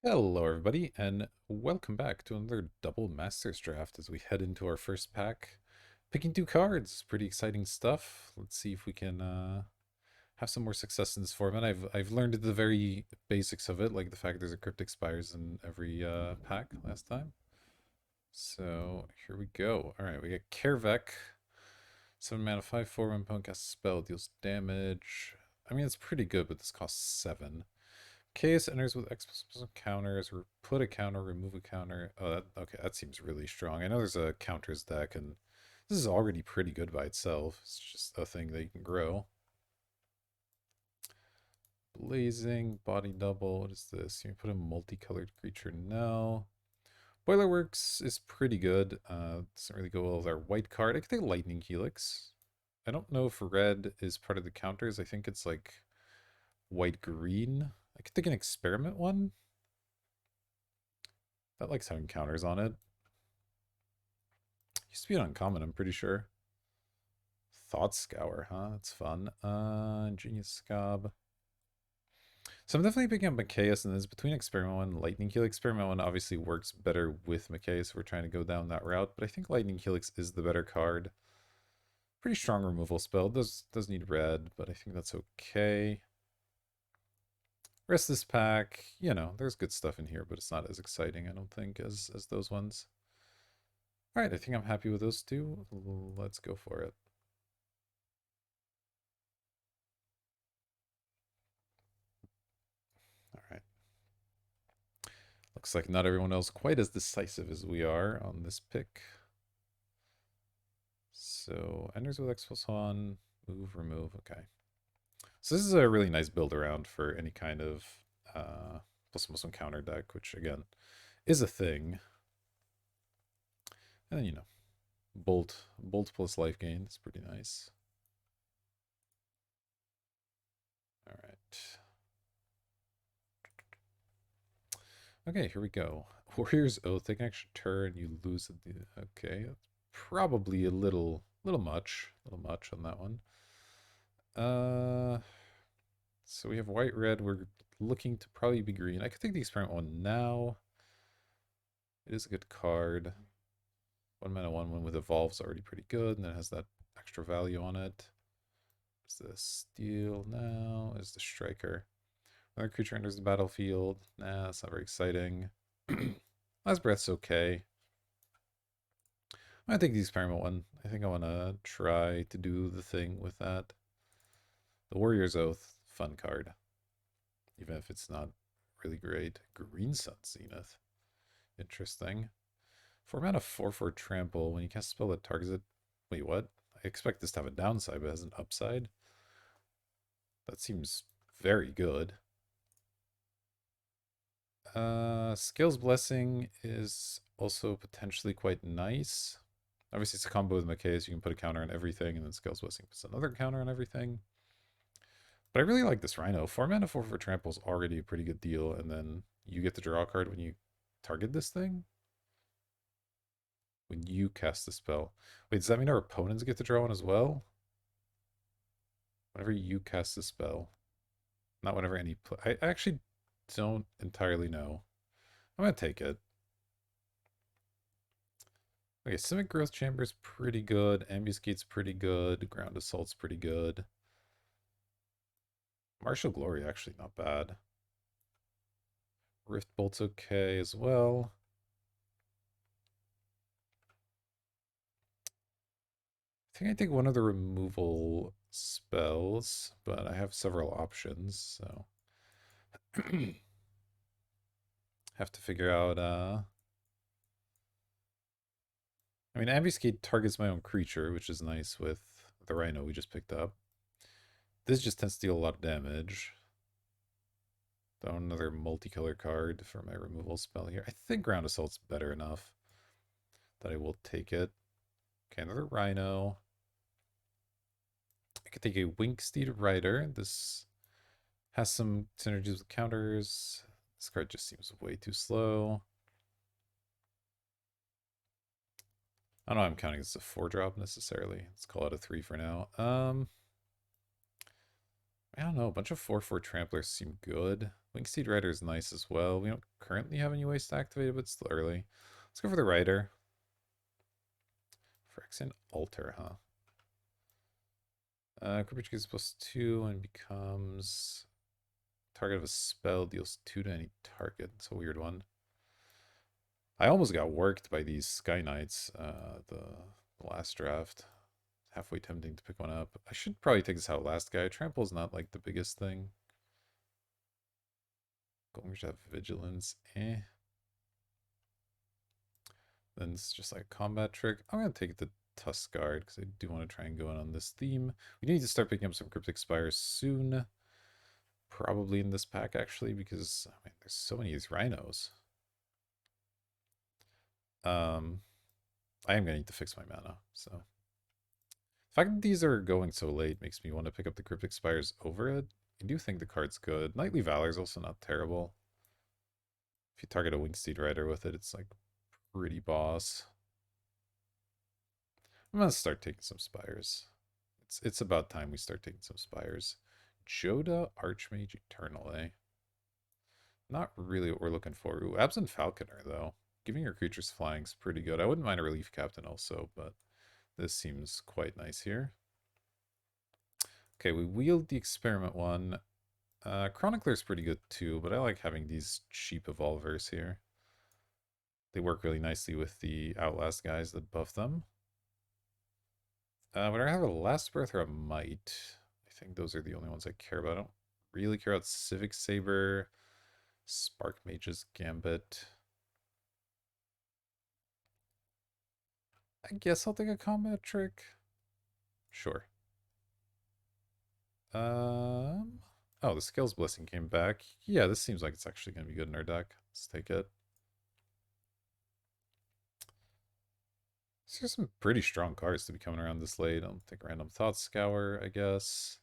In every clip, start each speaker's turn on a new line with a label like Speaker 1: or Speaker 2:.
Speaker 1: Hello, everybody, and welcome back to another double Masters draft as we head into our first pack. Picking two cards, pretty exciting stuff. Let's see if we can have some more success in this format. I've learned the very basics of it, like the fact there's a cryptic spires in every pack last time. So here we go. All right, we got Kervek, 7 mana, 5/4. When opponent casts a spell, deals damage. I mean, it's pretty good, but this costs 7. Chaos enters with X++ counters, or put a counter, remove a counter. Oh, okay, that seems really strong. I know there's a counters deck, and this is already pretty good by itself. It's just a thing that you can grow. Blazing, body double. What is this? You put a multicolored creature? No. Boilerworks is pretty good. Doesn't really go well with our white card. I could take Lightning Helix. I don't know if red is part of the counters. I think it's like white-green. I could take an experiment one. That likes having counters on it. Used to be an uncommon, I'm pretty sure. Thought Scour, huh? That's fun. Genius Scob. So I'm definitely picking up Machias, and this between Experiment 1 and Lightning Helix. Experiment 1 obviously works better with Machias if we're trying to go down that route, but I think Lightning Helix is the better card. Pretty strong removal spell. Does need red, but I think that's okay. Rest of this pack, there's good stuff in here, but it's not as exciting, I don't think, as those ones. Alright, I think I'm happy with those two. Let's go for it. Alright. Looks like not everyone else quite as decisive as we are on this pick. So, enters with X+1, move, remove, okay. So this is a really nice build around for any kind of +1 counter deck, which again, is a thing. And then, Bolt plus life gain is pretty nice. Alright. Okay, here we go. Warrior's Oath. Take an extra turn. You lose at the. Okay, that's probably a little much. A little much on that one. So we have white, red. We're looking to probably be green. I could take the experiment one now. It is a good card. 1 mana, 1/1 with evolve's already pretty good, and then it has that extra value on it. Is the steal now? Is the striker? Another creature enters the battlefield. Nah, that's not very exciting. Last breath's okay. I'm gonna take the experiment one. I think I want to try to do the thing with that. The Warrior's Oath, fun card. Even if it's not really great. Green Sun Zenith. Interesting. 4 mana 4/4 trample. When you cast a spell that targets it. Wait, what? I expect this to have a downside, but it has an upside. That seems very good. Scales Blessing is also potentially quite nice. Obviously, it's a combo with Machias. You can put a counter on everything, and then Scales Blessing puts another counter on everything. But I really like this Rhino. 4 mana 4/4 trample is already a pretty good deal, and then you get to draw a card when you target this thing? When you cast the spell. Wait, does that mean our opponents get to draw one as well? Whenever you cast the spell. Not whenever any... I actually don't entirely know. I'm going to take it. Okay, Simic Growth Chamber's pretty good. Ambuscate's pretty good. Ground Assault's pretty good. Martial Glory actually not bad. Rift Bolt's okay as well. I think I take one of the removal spells, but I have several options, so have to figure out I mean, Ambuscate targets my own creature, which is nice with the Rhino we just picked up. This just tends to deal a lot of damage. Down another multicolor card for my removal spell here. I think Ground Assault's better enough that I will take it. Okay, another Rhino. I could take a Winksteed Rider. This has some synergies with counters. This card just seems way too slow. I don't know, I'm counting this as a 4-drop necessarily. Let's call it a 3 for now. I don't know, a bunch of 4/4 tramplers seem good. Wingsteed Rider is nice as well. We don't currently have any ways to activate it, but it's still early. Let's go for the Rider. Phyrexian Altar, huh? Creature gets +2 and becomes target of a spell, deals 2 to any target. It's a weird one. I almost got worked by these Sky Knights the last draft. Halfway tempting to pick one up. I should probably take this out last guy. Trample's not like the biggest thing. Going to have Vigilance, eh. Then it's just like a combat trick. I'm going to take the Tuskguard because I do want to try and go in on this theme. We need to start picking up some Cryptic Spires soon. Probably in this pack, actually, because I mean, there's so many of these rhinos. I am going to need to fix my mana, so. The fact that these are going so late makes me want to pick up the Cryptic Spires over it. I do think the card's good. Knightly Valor is also not terrible. If you target a Wingsteed Rider with it, it's like pretty boss. I'm gonna start taking some Spires. It's about time we start taking some Spires. Joda Archmage Eternal, eh? Not really what we're looking for. Ooh, Absent Falconer, though. Giving your creatures flying is pretty good. I wouldn't mind a Relief Captain also, but this seems quite nice here. Okay, we wield the Experiment one. Chronicler's pretty good too, but I like having these cheap Evolvers here. They work really nicely with the Outlast guys that buff them. Would I have a Last Breath or a Might? I think those are the only ones I care about. I don't really care about Civic Saber, Spark Mage's Gambit. I guess I'll take a combat trick. Sure. Oh, the Scales Blessing came back. Yeah, this seems like it's actually going to be good in our deck. Let's take it. These are some pretty strong cards to be coming around this late. I'll take Random Thought Scour, I guess.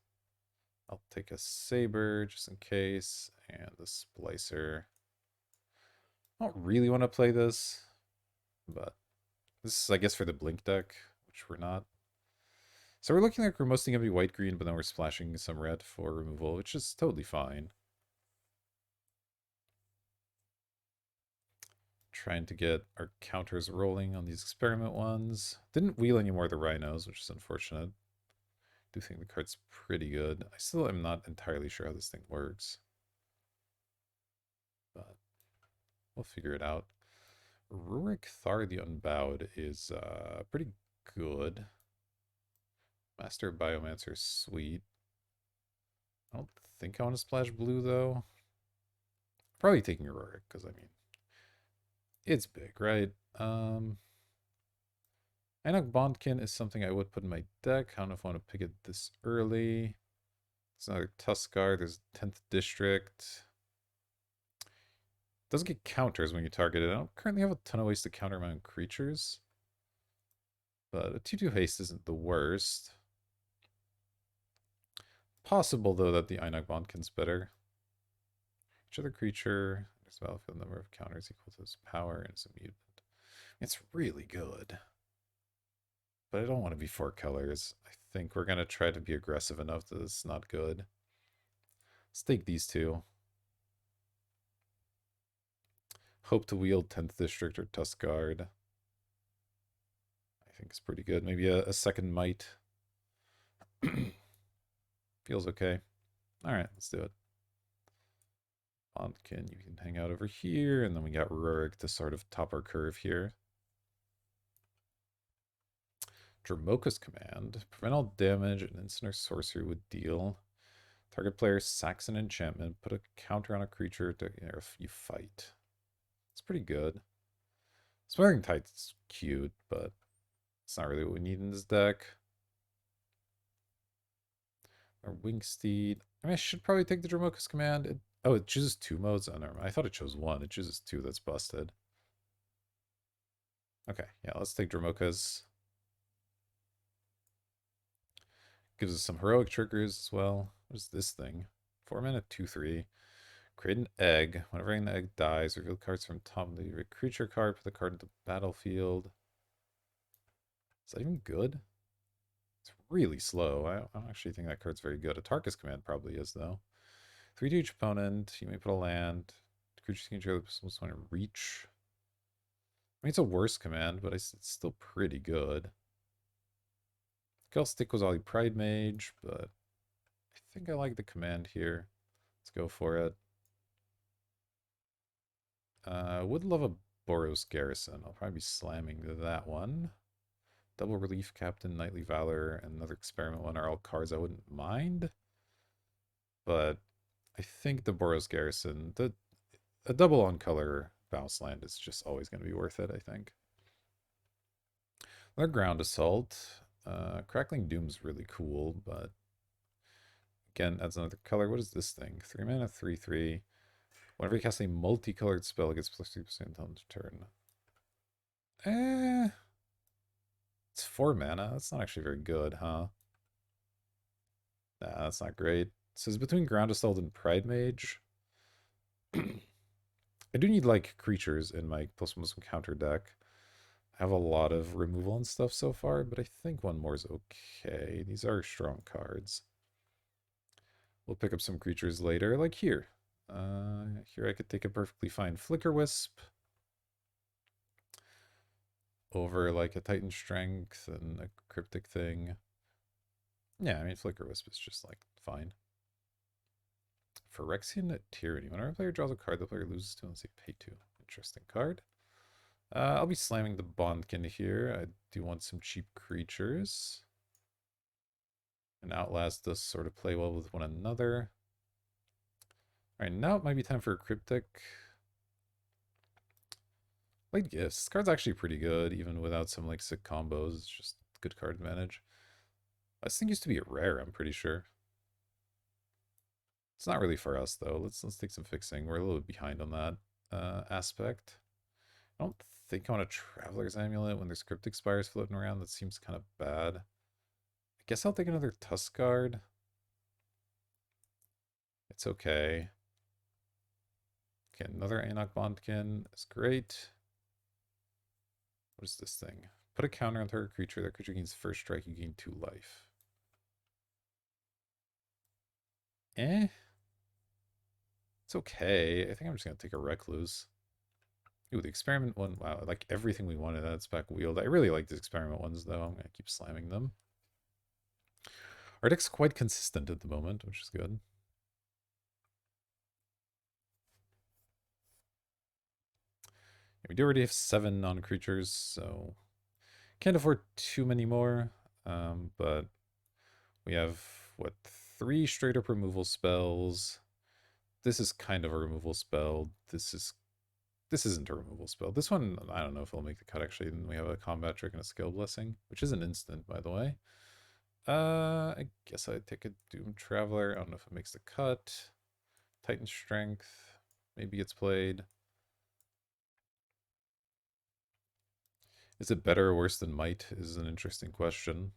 Speaker 1: I'll take a Saber just in case. And the Splicer. I don't really want to play this, but this is, I guess, for the Blink deck, which we're not. So we're looking like we're mostly going to be white-green, but then we're splashing some red for removal, which is totally fine. Trying to get our counters rolling on these experiment ones. Didn't wheel any more of the rhinos, which is unfortunate. Do think the card's pretty good. I still am not entirely sure how this thing works, but we'll figure it out. Rurik Thar the Unbowed is pretty good. Master Biomancer, sweet. I don't think I want to splash blue, though. Probably taking Rurik, because, I mean, it's big, right? Einok Bondkin is something I would put in my deck. I don't know if I want to pick it this early. There's another Tuskguard. There's 10th District. Doesn't get counters when you target it. I don't currently have a ton of ways to counter my own creatures. But a 2-2 haste isn't the worst. Possible, though, that the Einok Bondkin's better. Each other creature, there's a battlefield number of counters equal to its power, and it's a mutant. It's really good. But I don't want to be 4 colors. I think we're going to try to be aggressive enough that it's not good. Let's take these two. Hope to wield 10th District or Tuskguard. I think it's pretty good. Maybe a second Might. Feels okay. Alright, let's do it. Bondkin, you can hang out over here, and then we got Rurik to sort of top our curve here. Dramoka's Command. Prevent all damage an instant or sorcery would deal. Target player sacks an enchantment. Put a counter on a creature if you fight. It's pretty good. Smothering Tide's cute, but it's not really what we need in this deck. Our Wingsteed. I mean, I should probably take the Dramoka's Command. Oh, it chooses 2 modes? Oh, never mind. I thought it chose 1. It chooses 2. That's busted. Okay, yeah, let's take Dramoka's. Gives us some heroic triggers as well. What is this thing? 4 mana, 2/3. Create an egg. Whenever an egg dies, reveal cards from top of the creature card, put the card into the battlefield. Is that even good? It's really slow. I don't actually think that card's very good. A Tarkus Command probably is, though. 3 to each opponent. You may put a land. Creatures can control the one in reach. I mean, it's a worse command, but it's still pretty good. I'll stick with Ollie Pride Mage, but I think I like the command here. Let's go for it. Would love a Boros Garrison. I'll probably be slamming that one. Double Relief Captain, Knightly Valor, and another Experiment one are all cards I wouldn't mind. But I think the Boros Garrison, a double on color bounce land is just always going to be worth it, I think. Another Ground Assault. Crackling Doom's really cool, but again, adds another color. What is this thing? 3 mana, 3/3. Whenever you cast a multicolored spell, it gets plus 3% until end of turn. It's 4 mana. That's not actually very good, huh? Nah, that's not great. It says between Ground Assault and Pride Mage. I do need, like, creatures in my +1/+1 counter deck. I have a lot of removal and stuff so far, but I think one more is okay. These are strong cards. We'll pick up some creatures later, like here. Here I could take a perfectly fine Flicker Wisp over like a Titan Strength and a Cryptic thing. Yeah, I mean, Flicker Wisp is just like fine. Phyrexian Tyranny. Whenever a player draws a card, the player loses 2 unless they pay 2. Interesting card. I'll be slamming the Bondkin here. I do want some cheap creatures. And Outlast does sort of play well with one another. Alright, now it might be time for a Cryptic. Late Gifts. This card's actually pretty good, even without some like sick combos. It's just good card advantage. This thing used to be a rare, I'm pretty sure. It's not really for us though. Let's take some fixing. We're a little bit behind on that aspect. I don't think I want a Traveler's Amulet when there's Cryptic Spires floating around. That seems kind of bad. I guess I'll take another Tusk Guard. It's okay. Okay, another Anok Bondkin is great. What is this thing? Put a counter on target creature. That creature gains first strike. You gain 2 life. It's okay. I think I'm just going to take a Recluse. Ooh, the Experiment one. Wow, like everything we wanted out of spec Wield. I really like these Experiment ones, though. I'm going to keep slamming them. Our deck's quite consistent at the moment, which is good. We do already have 7 non-creatures, so can't afford too many more. But we have, what, 3 straight-up removal spells. This is kind of a removal spell. This isn't a removal spell. This one, I don't know if it'll make the cut, actually. Then we have a Combat Trick and a Skill Blessing, which is an instant, by the way. I guess I'd take a Doom Traveler. I don't know if it makes the cut. Titan Strength maybe gets played. Is it better or worse than Might is an interesting question.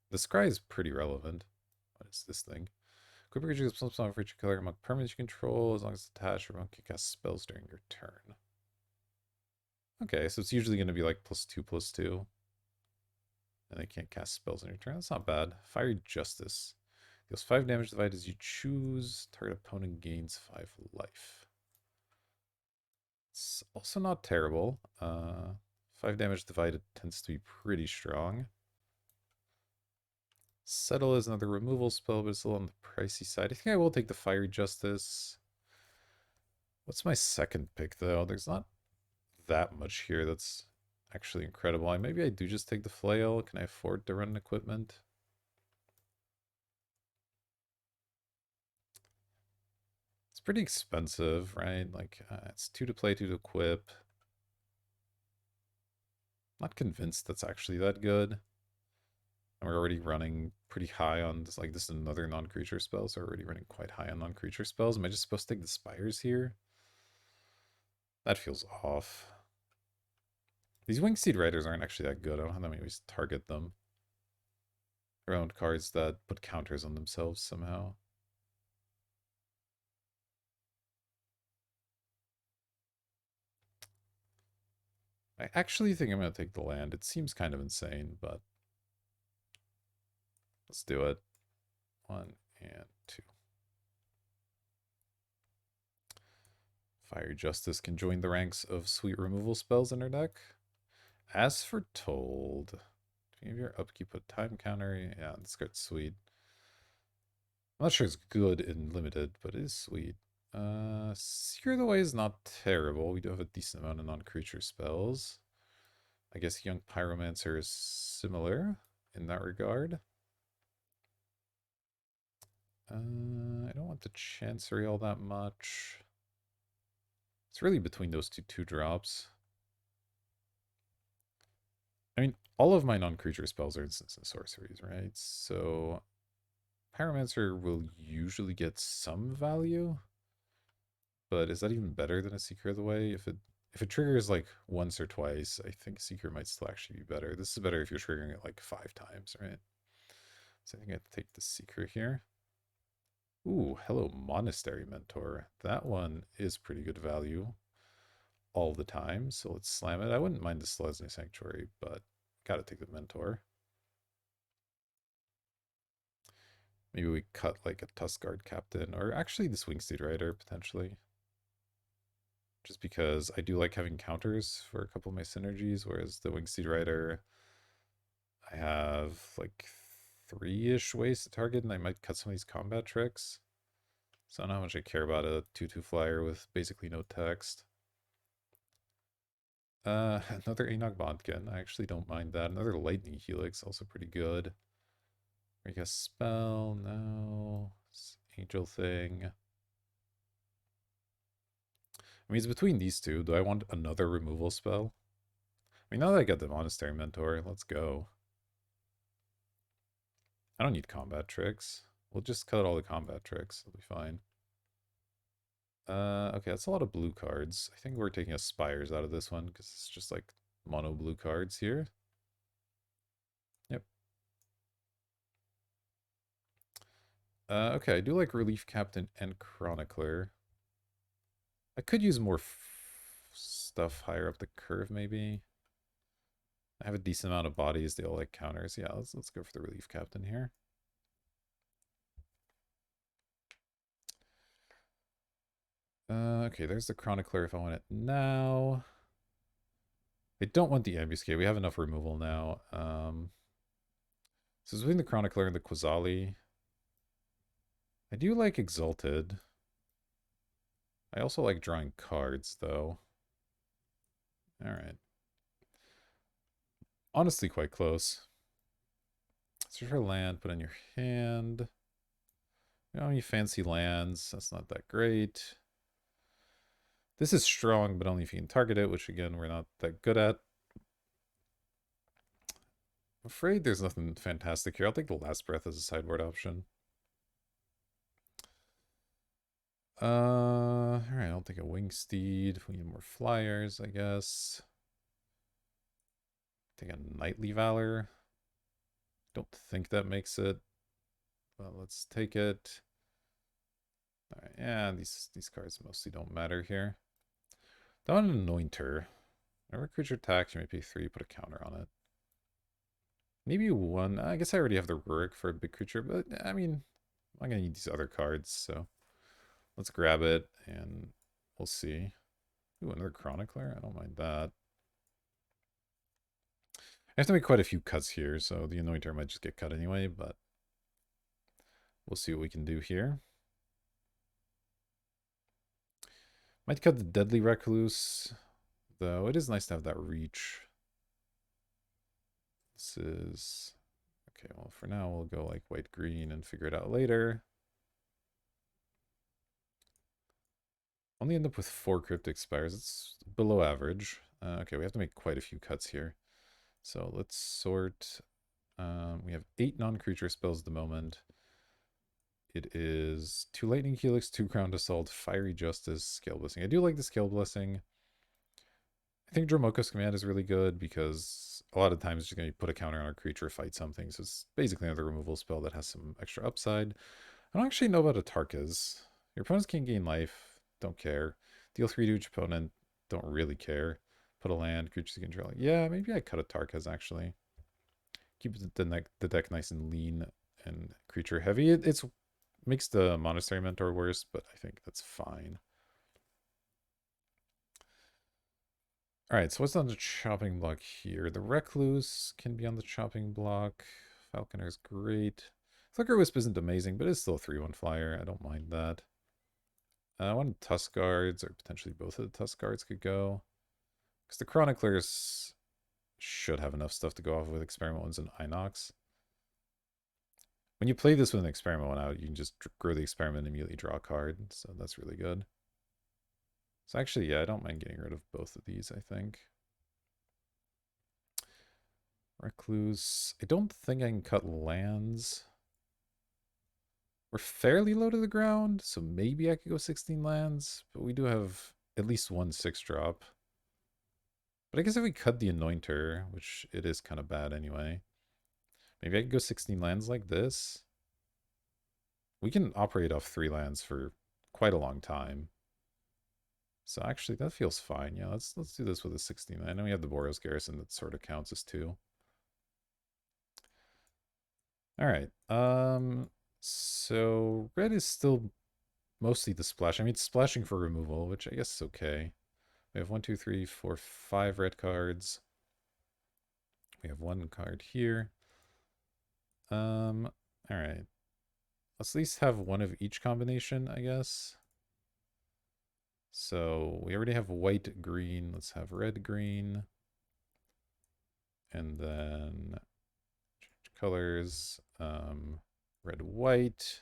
Speaker 1: The Scry is pretty relevant. What is this thing? Equip creature gets plus 1 for each color among permanents you control as long as it's attached or among can cast spells during your turn. Okay, so it's usually going to be like +2/+2. And they can't cast spells on your turn. That's not bad. Fiery Justice. Deals 5 damage divided as you choose. Target opponent gains 5 life. It's also not terrible. 5 damage divided tends to be pretty strong. Settle is another removal spell, but it's a little on the pricey side. I think I will take the Fiery Justice. What's my second pick, though? There's not that much here that's actually incredible. Maybe I do just take the Flail. Can I afford to run equipment? It's pretty expensive, right? Like, it's 2 to play, 2 to equip. Not convinced that's actually that good. And we're already running pretty high on this. Like, this is another non-creature spell, so we're already running quite high on non-creature spells. Am I just supposed to take the Spires here? That feels off. These Winged Seed Riders aren't actually that good. I don't have that many ways to target them. They're owned cards that put counters on themselves somehow. I actually think I'm going to take the land. It seems kind of insane, but let's do it. 1 and 2. Fiery Justice can join the ranks of sweet removal spells in her deck. As for Told, if your upkeep put time counter, yeah, this card's sweet. I'm not sure it's good in limited, but it is sweet. Secure the Way is not terrible. We do have a decent amount of non-creature spells. I guess Young Pyromancer is similar in that regard. I don't want the Chancery all that much. It's really between those two drops. I mean, all of my non-creature spells are instants and sorceries, right? So Pyromancer will usually get some value. But is that even better than a Seeker of the Way? If it triggers like once or twice, I think Seeker might still actually be better. This is better if you're triggering it like 5 times, right? So I think I have to take the Seeker here. Ooh, hello, Monastery Mentor. That one is pretty good value all the time, so let's slam it. I wouldn't mind the Selesnya Sanctuary, but gotta take the Mentor. Maybe we cut like a Tuskguard Captain, or actually the Wingsteed Rider, potentially. Just because I do like having counters for a couple of my synergies, whereas the Wingsteed Rider, I have like 3-ish ways to target, and I might cut some of these combat tricks. So I don't know how much I care about a 2/2 flyer with basically no text. Another Enoch Bodkin. I actually don't mind that. Another Lightning Helix, also pretty good. Make a spell, no. Angel thing. I mean, it's between these two. Do I want another removal spell? I mean, now that I got the Monastery Mentor, let's go. I don't need combat tricks. We'll just cut all the combat tricks. It'll be fine. Okay, that's a lot of blue cards. I think we're taking a Spires out of this one because it's just like mono blue cards here. Yep. Okay, I do like Relief Captain and Chronicler. I could use more stuff higher up the curve, maybe. I have a decent amount of bodies. They all like counters. Yeah, let's go for the Relief Captain here. Okay, there's the Chronicler if I want it now. I don't want the Ambuscade. We have enough removal now. So between the Chronicler and the Quasali. I do like Exalted. I also like drawing cards, though. Alright. Honestly, quite close. Search for land, put in your hand. You know, any fancy lands. That's not that great. This is strong, but only if you can target it, which again, we're not that good at. I'm afraid there's nothing fantastic here. I'll take the Last Breath as a sideboard option. Alright, I'll take a Wingsteed if we need more flyers, I guess. Take a Knightly Valor. Don't think that makes it. But let's take it. Alright, yeah, these cards mostly don't matter here. Don't Anointer. Whenever a creature attacks, you may pay 3, put a counter on it. Maybe 1. I guess I already have the Rurik for a big creature, but I mean, I'm going to need these other cards, so let's grab it and we'll see. Ooh, another Chronicler? I don't mind that. I have to make quite a few cuts here, so the Anointer might just get cut anyway, but we'll see what we can do here. Might cut the Deadly Recluse, though it is nice to have that reach. This is... Okay, well, for now, we'll go like white-green and figure it out later. Only end up with 4 Cryptic Spires. It's below average. Okay, we have to make quite a few cuts here. So let's sort. We have 8 non-creature spells at the moment. It is 2 Lightning Helix, 2 Crowned Assault, Fiery Justice, Scale Blessing. I do like the Scale Blessing. I think Dromoka's Command is really good because a lot of times it's just going to put a counter on our creature, fight something. So it's basically another removal spell that has some extra upside. I don't actually know about Atarkas. Your opponents can't gain life. Don't care. Deal 3 to each opponent. Don't really care. Put a land, creatures you control. Yeah, maybe I cut Atarkas actually. Keep the deck nice and lean and creature heavy. It's makes the Monastery Mentor worse, but I think that's fine. Alright, so what's on the chopping block here? The Recluse can be on the chopping block. Falconer's great. Flicker Wisp isn't amazing, but it's still a 3-1 flyer. I don't mind that. One of the Tusk Guards, or potentially both of the Tusk Guards could go. Because the Chroniclers should have enough stuff to go off with Experiment Ones and Inox. When you play this with an Experiment One out, you can just grow the Experiment and immediately draw a card. So that's really good. So actually, yeah, I don't mind getting rid of both of these, I think. Recluse. I don't think I can cut lands. We're fairly low to the ground, so maybe I could go 16 lands, but we do have at least one 6-drop. But I guess if we cut the Anointer, which it is kind of bad anyway, maybe I could go 16 lands like this. We can operate off 3 lands for quite a long time. So actually, that feels fine. Yeah, let's do this with a 16. I know we have the Boros Garrison that sort of counts as 2. All right. So red is still mostly the splash. I mean, it's splashing for removal, which I guess is okay. We have 1, 2, 3, 4, 5 red cards. We have 1 card here. All right. Let's at least have 1 of each combination, I guess. So we already have white, green. Let's have red, green. And then change colors. Red, white.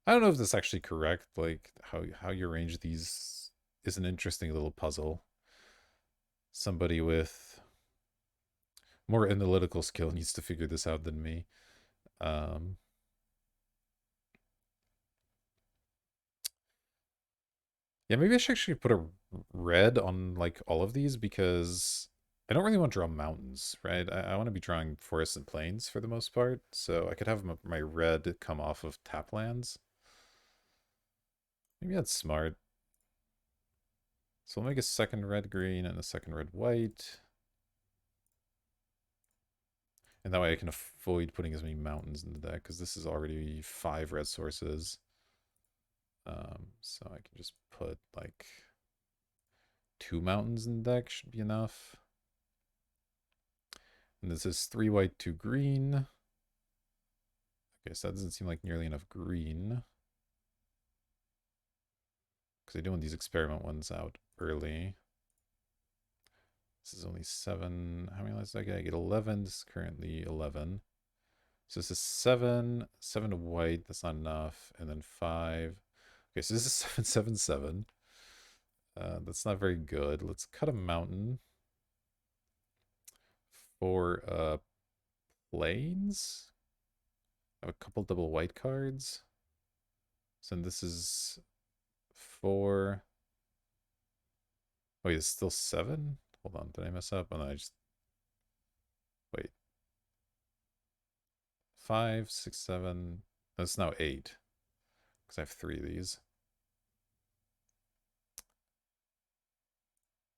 Speaker 1: I don't know if that's actually correct. Like how you arrange these is an interesting little puzzle. Somebody with more analytical skill needs to figure this out than me. Yeah, maybe I should actually put a red on like all of these because I don't really want to draw mountains, right? I want to be drawing forests and plains for the most part, so I could have my red come off of tap lands. Maybe that's smart. So we'll make a second red green and a second red white. And that way I can avoid putting as many mountains in the deck because this is already 5 red sources. So I can just put like 2 mountains in the deck should be enough. And this is 3 white, 2 green. Okay, so that doesn't seem like nearly enough green. Because I do want these experiment ones out early. This is only 7. How many lights do I get? I get 11. This is currently 11. So this is 7. 7 white. That's not enough. And then 5. Okay, so this is 7, 7, 7. That's not very good. Let's cut a mountain for plains. I have a couple double white cards. So this is 4. Wait, it's still 7? Hold on, did I mess up? Oh, no, I just... Wait. 5, 6, 7... That's now 8. Because I have 3 of these.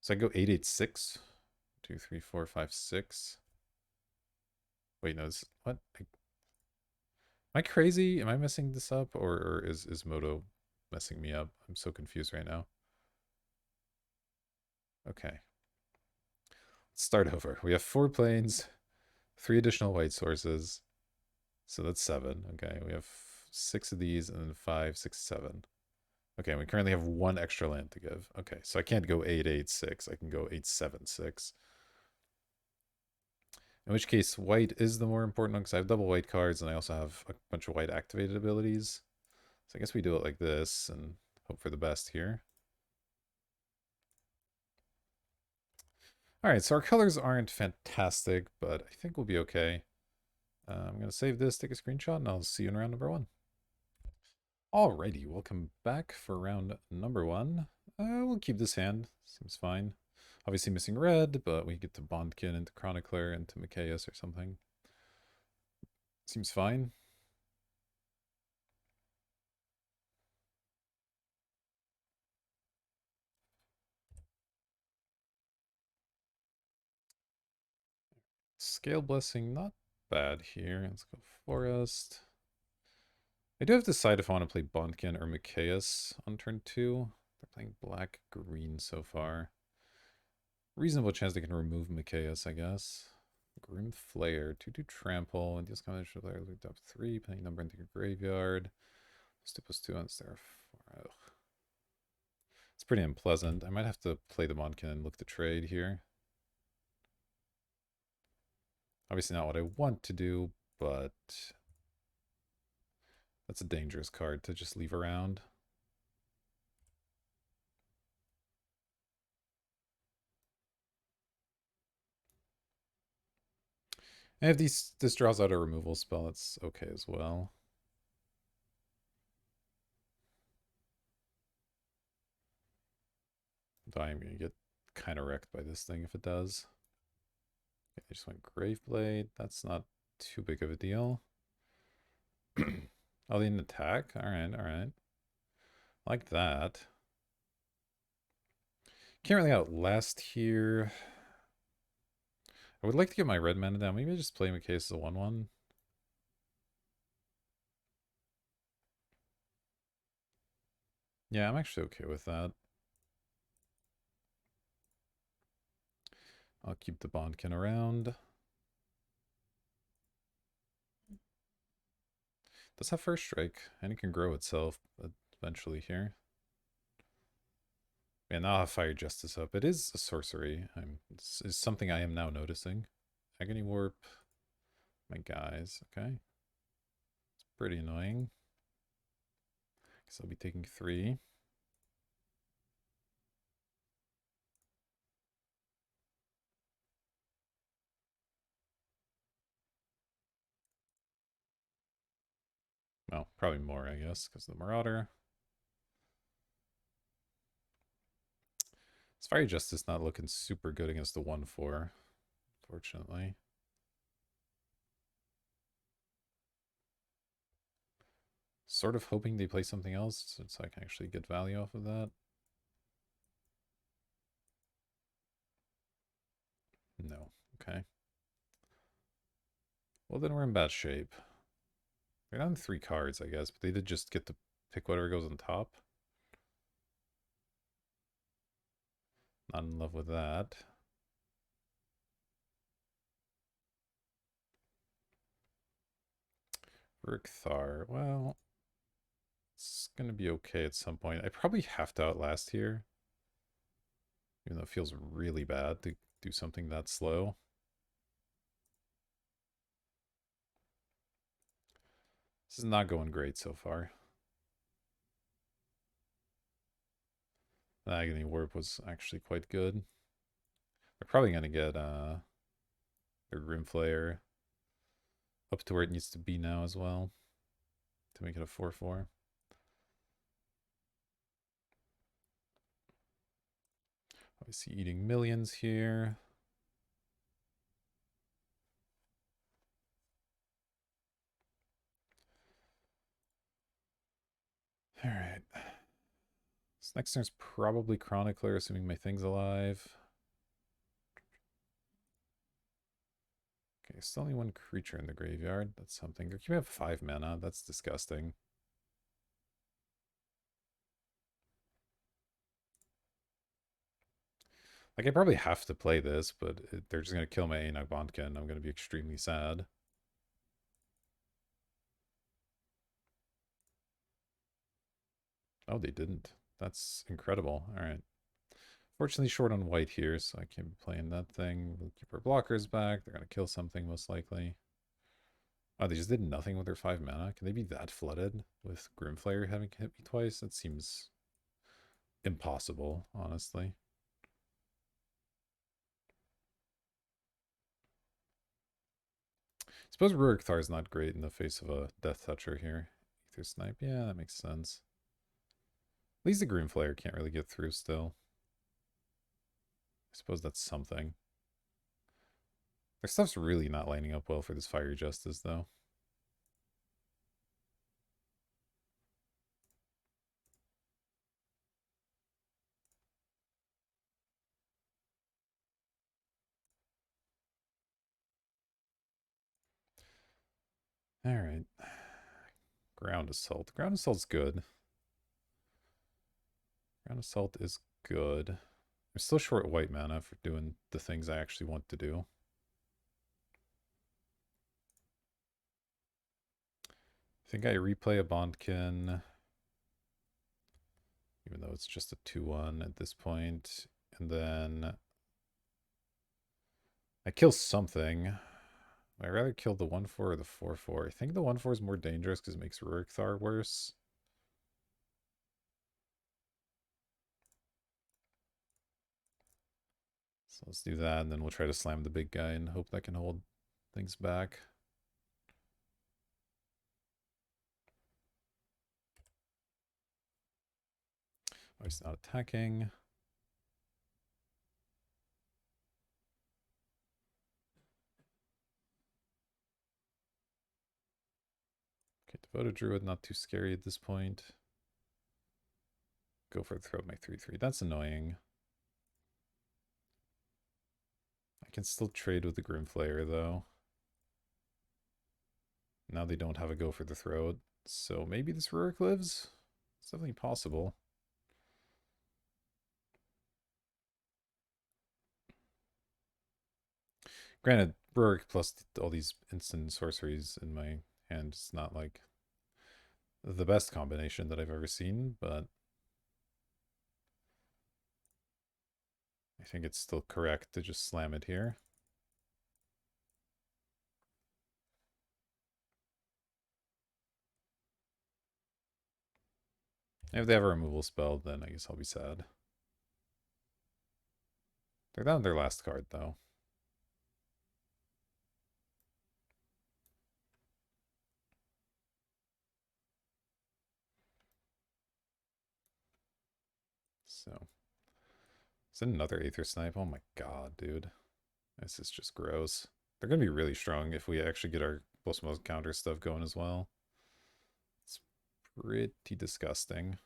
Speaker 1: So I go 8, 8, 6. 2, 3, 4, 5, 6. Wait, no, this... What? Am I crazy? Am I messing this up? Or is Moto messing me up? I'm so confused right now. Okay. Let's start over. We have 4 planes, 3 additional white sources. So that's 7. Okay, we have 6 of these and then 5, 6, 7. Okay, we currently have 1 extra land to give. Okay, so I can't go 8, 8, 6. I can go 8, 7, 6. In which case, white is the more important one because I have double white cards and I also have a bunch of white activated abilities. So I guess we do it like this and hope for the best here. All right, so our colors aren't fantastic, but I think we'll be okay. I'm going to save this, take a screenshot, and I'll see you in round number 1. Alrighty, welcome back for round number 1. We'll keep this hand, seems fine. Obviously missing red, but we get to Bondkin into Chronicler into Mikaeus or something. Seems fine. Scale Blessing, not bad here. Let's go Forest. I do have to decide if I want to play Bondkin or Mikaeus on turn 2. They're playing black-green so far. reasonable chance they can remove Mikaeus, I guess. Grim Flayer, 2/2 trample, and deals combination player looked up 3, playing number into your graveyard. +2/+2 on there. It's pretty unpleasant. I might have to play the Monkin and look to trade here. Obviously not what I want to do, but that's a dangerous card to just leave around. And if this draws out a removal spell, it's okay as well. Though I'm going to get kind of wrecked by this thing if it does. Okay, I just went Graveblade. That's not too big of a deal. Oh, they didn't attack? Alright, alright. Like that. Can't really outlast here. I would like to get my red mana down. Maybe I just play him in case of 1/1. Yeah, I'm actually okay with that. I'll keep the Bondkin around. Does have first strike, and it can grow itself eventually here. And I'll have Fire Justice up. It is a sorcery. It's something I am now noticing. Agony Warp. My guys. Okay. It's pretty annoying. Guess I'll be taking 3. Well, probably more, I guess, because of the Marauder. This Fire Justice not looking super good against the 1/4, fortunately. Sort of hoping they play something else so I can actually get value off of that. No. Okay. Well, then we're in bad shape. They're down 3 cards, I guess, but they did just get to pick whatever goes on top. Not in love with that. Rikthar. Well, it's going to be okay at some point. I probably have to outlast here. Even though it feels really bad to do something that slow. This is not going great so far. The Agony Warp was actually quite good. They're probably going to get their Grimflayer up to where it needs to be now as well to make it a 4/4. Obviously eating millions here. All right. This next turn's probably Chronicler, assuming my thing's alive. Okay, still only 1 creature in the graveyard. That's something. They're keeping up 5 mana. That's disgusting. Like, I probably have to play this, but they're just going to kill my Anak Bondkin. I'm going to be extremely sad. Oh, they didn't. That's incredible. All right. Fortunately, short on white here, so I can't be playing that thing. We'll keep our blockers back. They're going to kill something, most likely. Oh, they just did nothing with their 5 mana? Can they be that flooded with Grimflayer having hit me twice? That seems impossible, honestly. Suppose Rurik Thar is not great in the face of a Death Toucher here. Ether Snipe, yeah, that makes sense. At least the Grimflayer can't really get through still. I suppose that's something. Their stuff's really not lining up well for this Fiery Justice, though. Alright. Ground Assault. Ground Assault's good. Ground Assault is good. I'm still short white mana for doing the things I actually want to do. I think I replay a Bondkin, even though it's just a 2-1 at this point. And then I kill something. I'd rather kill the 1-4 or the 4-4. I think the 1-4 is more dangerous because it makes Rurik Thar worse. So let's do that, and then we'll try to slam the big guy and hope that can hold things back. Oh, he's not attacking. Okay, Devoted Druid, not too scary at this point. Go for the throw my 3-3. That's annoying. I can still trade with the Grimflayer, though. Now they don't have a go for the throat. So maybe this Rurik lives? It's definitely possible. Granted, Rurik plus all these instant sorceries in my hand is not like the best combination that I've ever seen, but I think it's still correct to just slam it here. If they have a removal spell, then I guess I'll be sad. They're down their last card, though. So, is it another Aether Snipe? Oh my god, dude. This is just gross. They're going to be really strong if we actually get our most counter stuff going as well. It's pretty disgusting.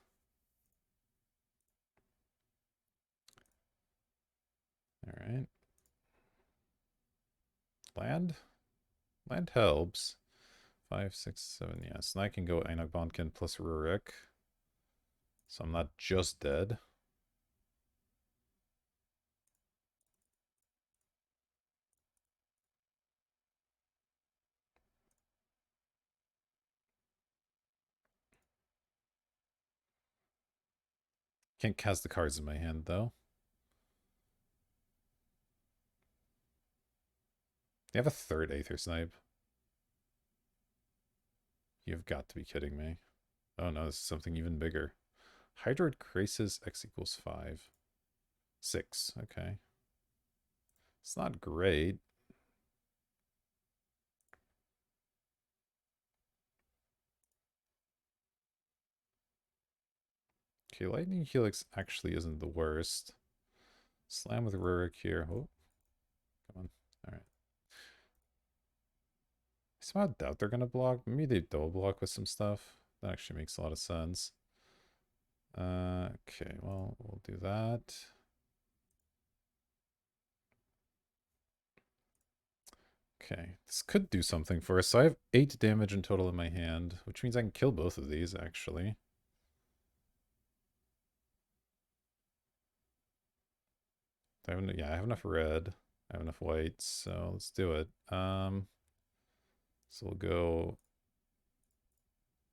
Speaker 1: Alright. Land? Land helps. 5, 6, 7, yes. And I can go Einok Bondkin plus Rurik. So I'm not just dead. Can't cast the cards in my hand, though. They have a third Aether Snipe. You've got to be kidding me. Oh no, this is something even bigger. Hydroid Crisis X equals 5. 6, okay. It's not great. Okay, Lightning Helix actually isn't the worst. Slam with Rurik here. Oh, come on. Alright. I somehow doubt they're going to block. Maybe they double block with some stuff. That actually makes a lot of sense. Okay, well, we'll do that. Okay, this could do something for us. So I have 8 damage in total in my hand, which means I can kill both of these, actually. Yeah, I have enough red. I have enough white, so let's do it. So we'll go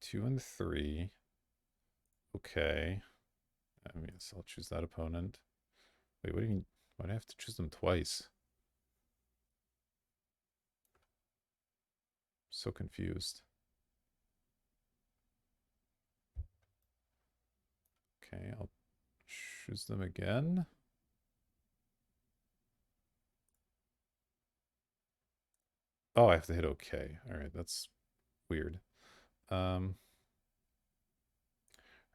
Speaker 1: 2 and 3. Okay. I mean, so I'll choose that opponent. Wait, what do you mean? Why do I have to choose them twice? So confused. Okay, I'll choose them again. Oh, I have to hit OK. All right, that's weird. All right,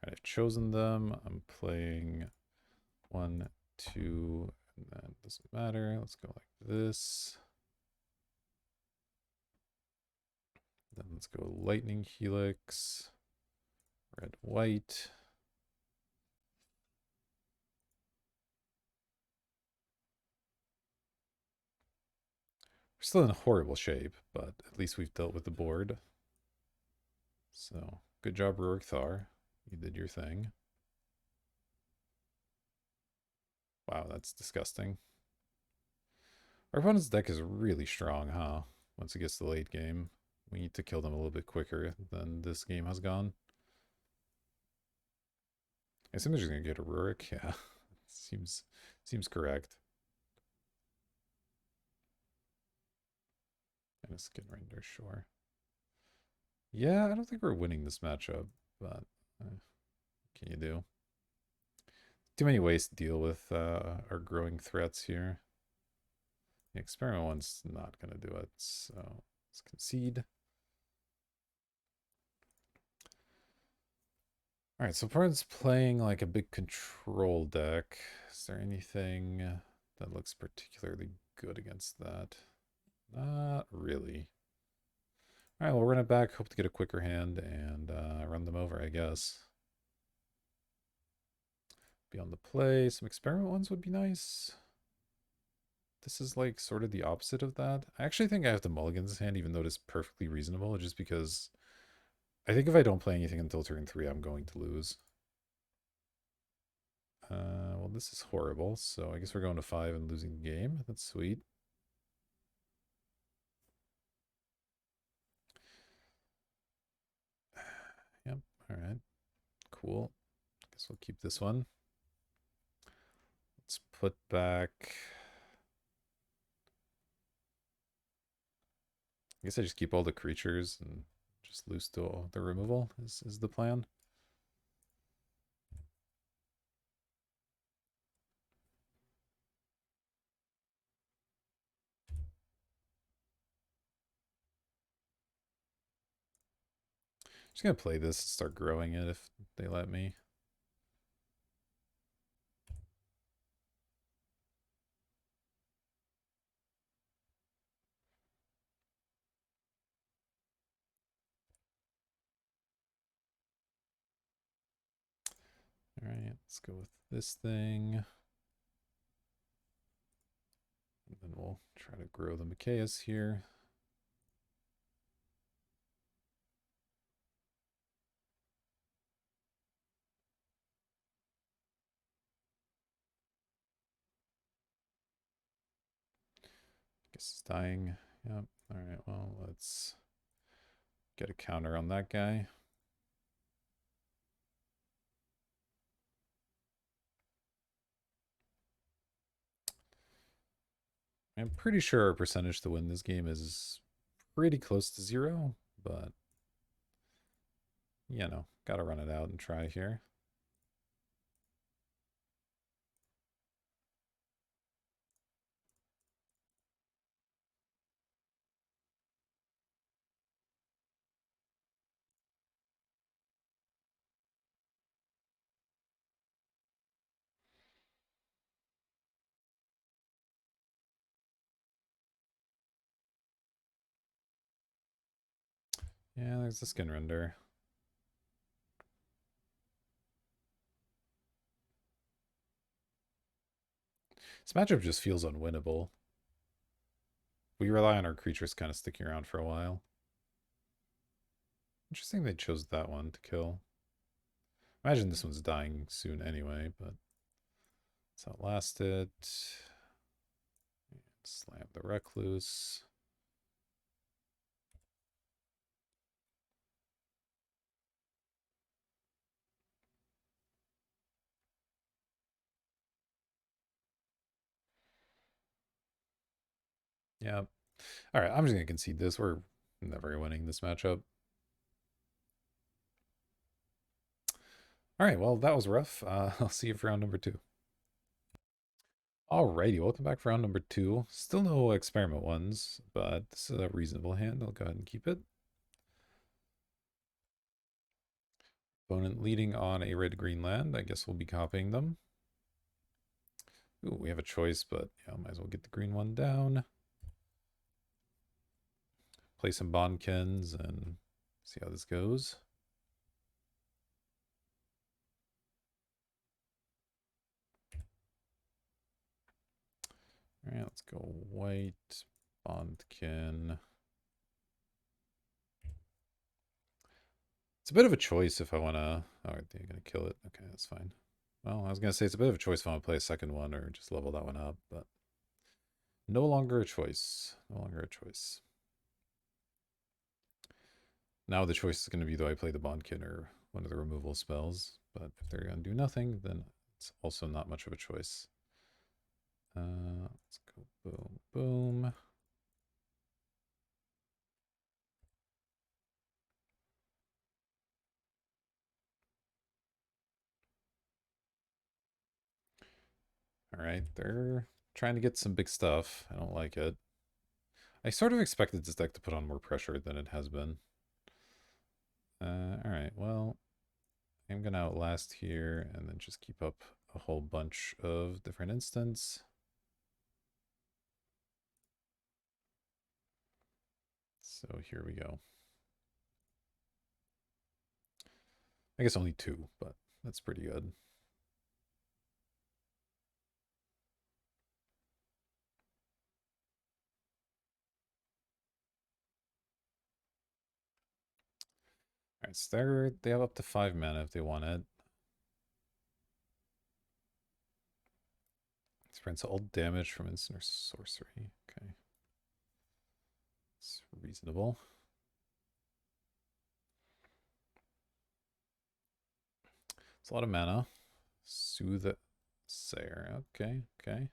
Speaker 1: I've chosen them. I'm playing 1, 2, and that doesn't matter. Let's go like this. Then let's go Lightning Helix. Red, white. We're still in horrible shape, but at least we've dealt with the board. So, good job, Rurik Thar. You did your thing. Wow, that's disgusting. Our opponent's deck is really strong, huh? Once it gets to the late game. We need to kill them a little bit quicker than this game has gone. I assume they're just gonna get a Rurik. Yeah, seems correct. And a Skin Render, sure. Yeah, I don't think we're winning this matchup, but what can you do? Too many ways to deal with our growing threats here. The experiment one's not gonna do it, so let's concede. All right, so opponent's playing like a big control deck. Is there anything that looks particularly good against that? Not really. All right, we'll run it back. Hope to get a quicker hand and run them over, I guess. Be on the play. Some experiment ones would be nice. This is like sort of the opposite of that. I actually think I have to mulligan this hand, even though it is perfectly reasonable, just because I think if I don't play anything until turn 3, I'm going to lose. Well, this is horrible, so I guess we're going to 5 and losing the game. That's sweet. Yep, alright. Cool. Guess we'll keep this one. Let's put back... I guess I just keep all the creatures and just lose to the removal is the plan. Just gonna play this and start growing it if they let me. Alright, let's go with this thing. And then we'll try to grow the Mikaeus here. Guess it's dying. Yep. Alright, well, let's get a counter on that guy. I'm pretty sure our percentage to win this game is pretty close to 0, but you know, gotta run it out and try here. Yeah, there's the skin render. This matchup just feels unwinnable. We rely on our creatures kind of sticking around for a while. Interesting they chose that one to kill. Imagine this one's dying soon anyway, but let's outlast it. Slam the Recluse. Yeah. All right, I'm just going to concede this. We're never winning this matchup. All right, well, that was rough. I'll see you for round number 2. Alrighty, welcome back for round number 2. Still no experiment ones, but this is a reasonable hand. I'll go ahead and keep it. Opponent leading on a red-green land. I guess we'll be copying them. Ooh, we have a choice, but yeah, might as well get the green one down. Play some Bondkins and see how this goes. All right, let's go white, Bondkin. It's a bit of a choice if I want to... Oh, they're going to kill it. Okay, that's fine. Well, I was going to say it's a bit of a choice if I want to play a second one or just level that one up, but no longer a choice. No longer a choice. Now the choice is going to be, do I play the Bondkin or one of the removal spells? But if they're going to do nothing, then it's also not much of a choice. Let's go boom, boom. All right, they're trying to get some big stuff. I don't like it. I sort of expected this deck to put on more pressure than it has been. All right, well, I'm going to outlast here and then just keep up a whole bunch of different instants. So here we go. I guess only 2, but that's pretty good. All right, so they have up to 5 mana if they want it. Prevents all damage from instant or sorcery. Okay. It's reasonable. It's a lot of mana. Soothe Sayer. Okay, okay.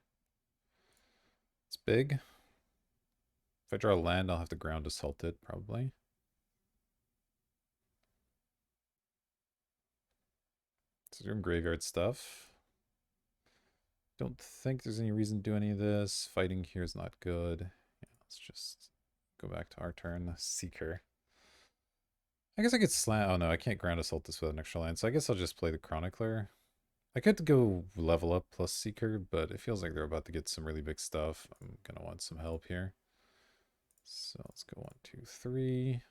Speaker 1: It's big. If I draw a land, I'll have to ground assault it, probably. So doing graveyard stuff. Don't think there's any reason to do any of this. Fighting here is not good. Yeah, let's just go back to our turn. Seeker. I guess I could slam. Oh no, I can't ground assault this with an extra land, so I guess I'll just play the Chronicler. I could go level up plus Seeker, but it feels like they're about to get some really big stuff. I'm going to want some help here. So let's go 1, 2, 3.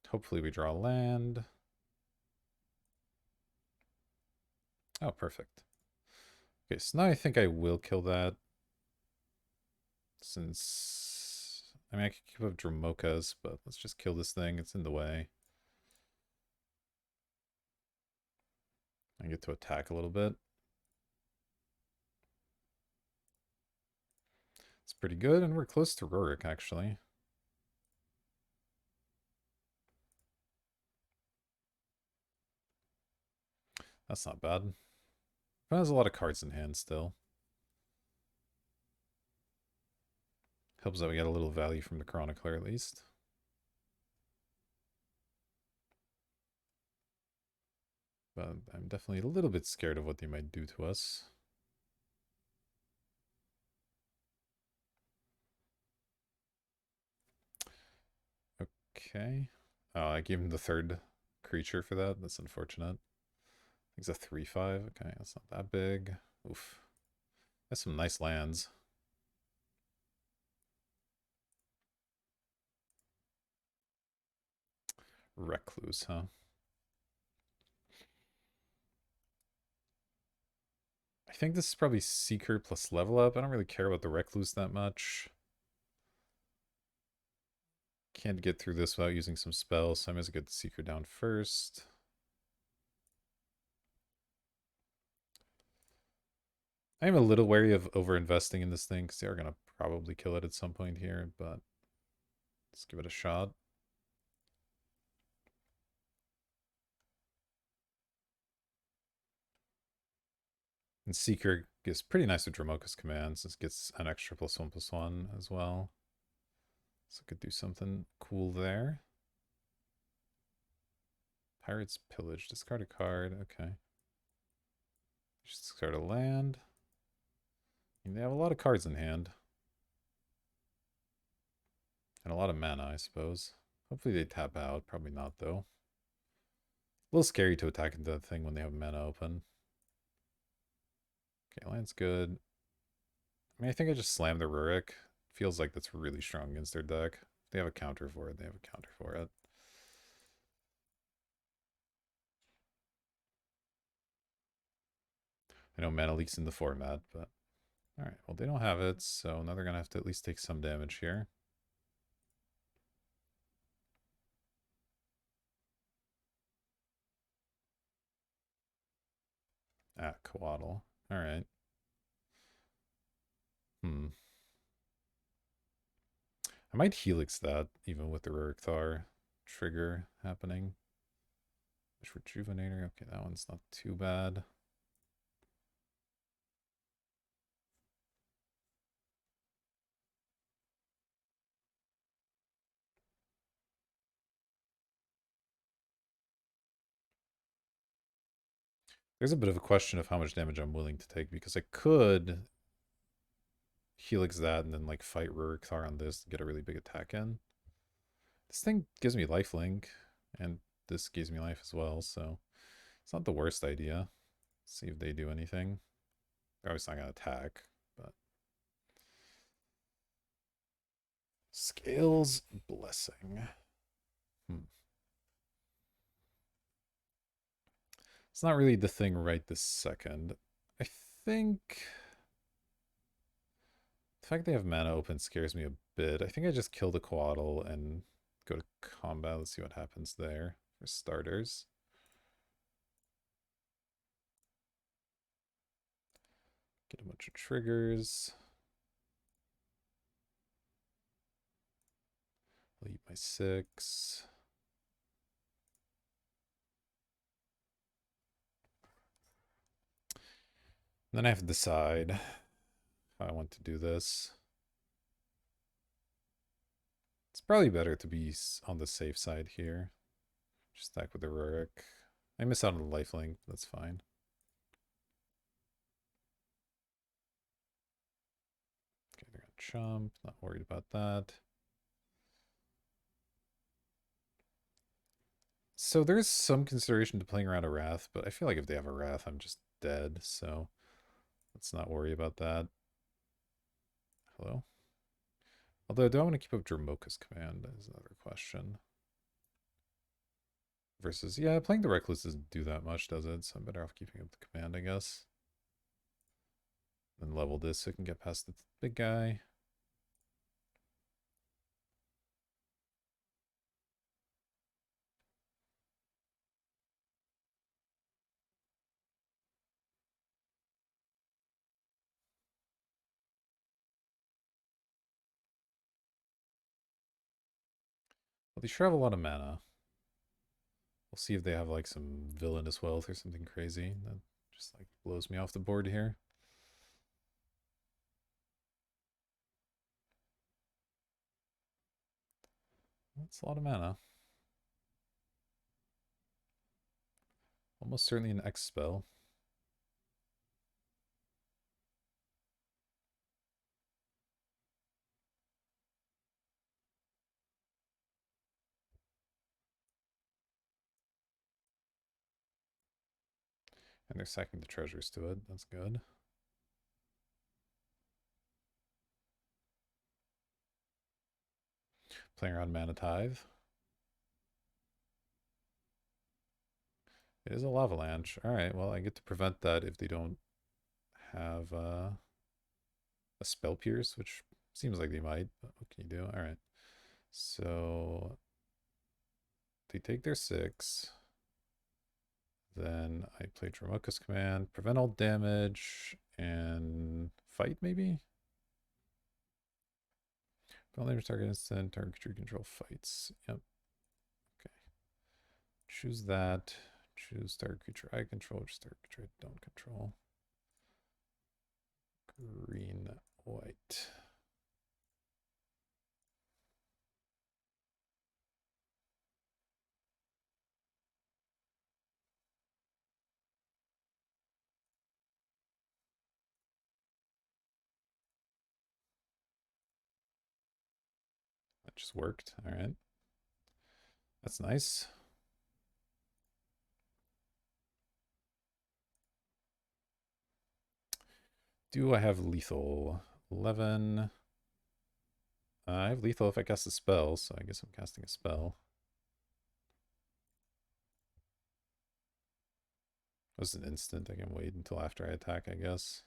Speaker 1: Hopefully we draw land. Oh, perfect. Okay, so now I think I will kill that. Since, I mean, I could keep up Dramokas, but let's just kill this thing. It's in the way. I get to attack a little bit. It's pretty good, and we're close to Rurik, actually. That's not bad. But has a lot of cards in hand still. Helps that we get a little value from the Chronicler at least. But I'm definitely a little bit scared of what they might do to us. Okay. Oh, I gave him the third creature for that. That's unfortunate. He's a 3/5. Okay, that's not that big. Oof. That's some nice lands. Recluse, huh? I think this is probably Seeker plus level up. I don't really care about the Recluse that much. Can't get through this without using some spells, so I might as well get the Seeker down first. I am a little wary of over-investing in this thing, because they are going to probably kill it at some point here, but let's give it a shot. And Seeker gets pretty nice with Dramoka's commands. This gets an extra +1/+1 as well. So I could do something cool there. Pirate's Pillage. Discard a card. Okay. Just discard a land. And they have a lot of cards in hand. And a lot of mana, I suppose. Hopefully they tap out. Probably not, though. A little scary to attack into that thing when they have mana open. Okay, land's good. I mean, I think I just slammed the Rurik. Feels like that's really strong against their deck. If they have a counter for it, they have a counter for it. I know mana leaks in the format, but... Alright, well, they don't have it, so now they're going to have to at least take some damage here. Ah, Coatl. Alright. Hmm. I might Helix that, even with the Rurikthar trigger happening. Wish Rejuvenator. Okay, that one's not too bad. There's a bit of a question of how much damage I'm willing to take, because I could Helix that and then like fight Rurikthar on this to get a really big attack in. This thing gives me lifelink, and this gives me life as well, so it's not the worst idea. See if they do anything. They're obviously not gonna attack, but Scales Blessing. Hmm. It's not really the thing right this second. I think the fact they have mana open scares me a bit. I think I just kill the Coatl and go to combat. Let's see what happens there for starters. Get a bunch of triggers. I'll eat my 6. And then I have to decide how I want to do this. It's probably better to be on the safe side here. Just stack with the Rurik. I miss out on the lifelink. That's fine. Okay, they're gonna chomp. Not worried about that. So there's some consideration to playing around a Wrath, but I feel like if they have a Wrath, I'm just dead. So let's not worry about that. Hello? Although, do I want to keep up Dramoka's command is another question. Versus, yeah, playing the Reckless doesn't do that much, does it? So I'm better off keeping up the command, I guess. Then level this so I can get past the big guy. Well, they sure have a lot of mana. We'll see if they have like some villainous wealth or something crazy that just like blows me off the board here. That's a lot of mana. Almost certainly an X spell. And they're sacking the treasures to it. That's good. Playing around Mana Tithe. It is a Lavalanche. Alright, well, I get to prevent that if they don't have a Spell Pierce, which seems like they might, but what can you do? Alright. So they take their 6. Then I play Dramoka's command, prevent all damage, and fight maybe? Don't damage target instant, target creature control fights. Yep. Okay. Choose that. Choose target creature I control, choose target creature I don't control. Green, white. That just worked. All right. That's nice. Do I have lethal? 11. I have lethal if I cast a spell, so I guess I'm casting a spell. It was an instant. I can wait until after I attack, I guess.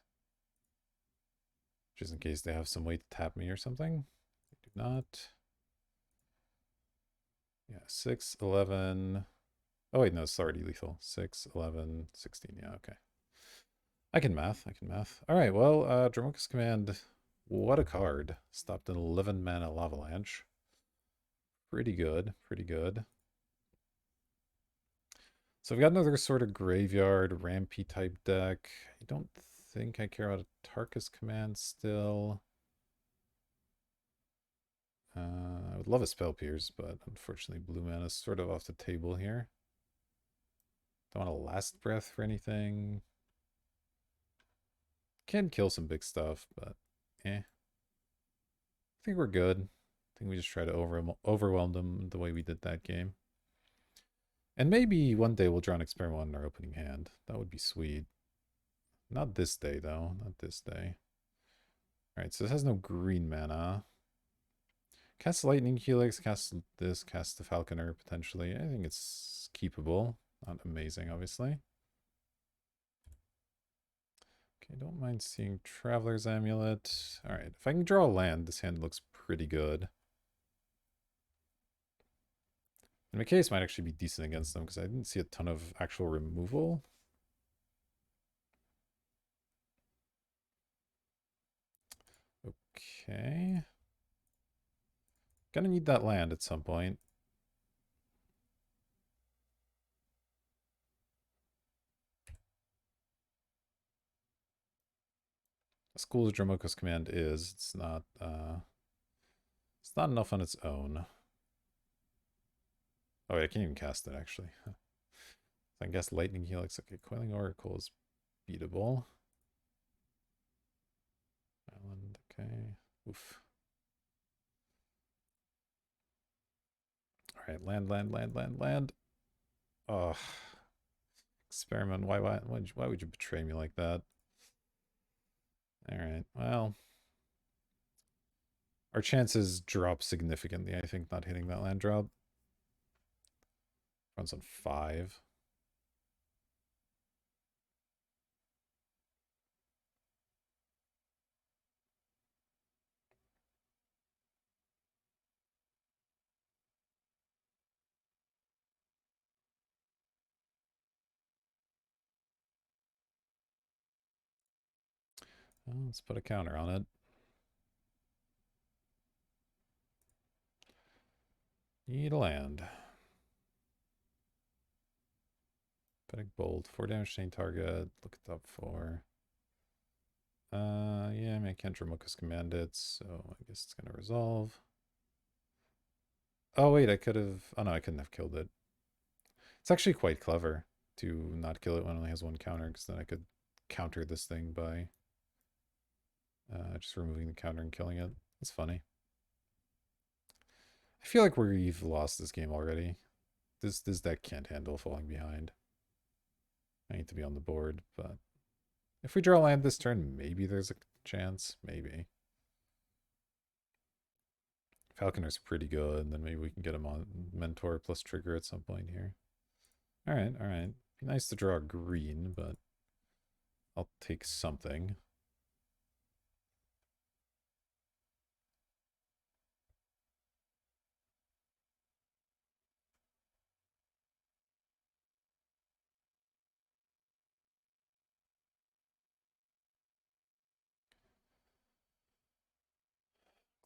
Speaker 1: Just in case they have some way to tap me or something. They do not. Yeah, 6, 11. Oh, wait, no, it's already lethal. 6, 11, 16. Yeah, okay. I can math. I can math. All right. Well, Dromoka's Command. What a card! Stopped an 11 mana Lavalanche. Pretty good. Pretty good. So I've got another sort of graveyard rampy type deck. I don't think I care about a Tarkus Command still. I would love a Spell Pierce, but unfortunately blue mana is sort of off the table here. Don't want a Last Breath for anything. Can kill some big stuff, but eh. I think we're good. I think we just try to overwhelm them the way we did that game. And maybe one day we'll draw an experiment in our opening hand. That would be sweet. Not this day, though. Not this day. Alright, so this has no green mana. Cast Lightning Helix, cast this, cast the Falconer, potentially. I think it's keepable. Not amazing, obviously. Okay, don't mind seeing Traveler's Amulet. Alright, if I can draw a land, this hand looks pretty good. And my case might actually be decent against them because I didn't see a ton of actual removal. Okay. Gonna need that land at some point. As cool as Dromoka's Command is, it's not enough on its own. Oh wait, I can't even cast it actually. I guess Lightning Helix. Okay, Coiling Oracle is beatable. Island, okay. Oof. Alright, land. Oh. Experiment. Why would you betray me like that? Alright, well. Our chances drop significantly, I think, not hitting that land drop. Runs on 5. Well, let's put a counter on it. Need a land. Panic Bolt. 4 damage to any target. Look it up for. Yeah, I mean, I can't Dromoka's Command it, so I guess it's gonna resolve. Oh, wait, I could have. Oh, no, I couldn't have killed it. It's actually quite clever to not kill it when it only has 1 counter, because then I could counter this thing by just removing the counter and killing it. It's funny. I feel like we've lost this game already. This deck can't handle falling behind. I need to be on the board, but if we draw land this turn, maybe there's a chance. Maybe. Falconer's pretty good, and then maybe we can get him on Mentor plus Trigger at some point here. Alright, alright. Be nice to draw green, but I'll take something.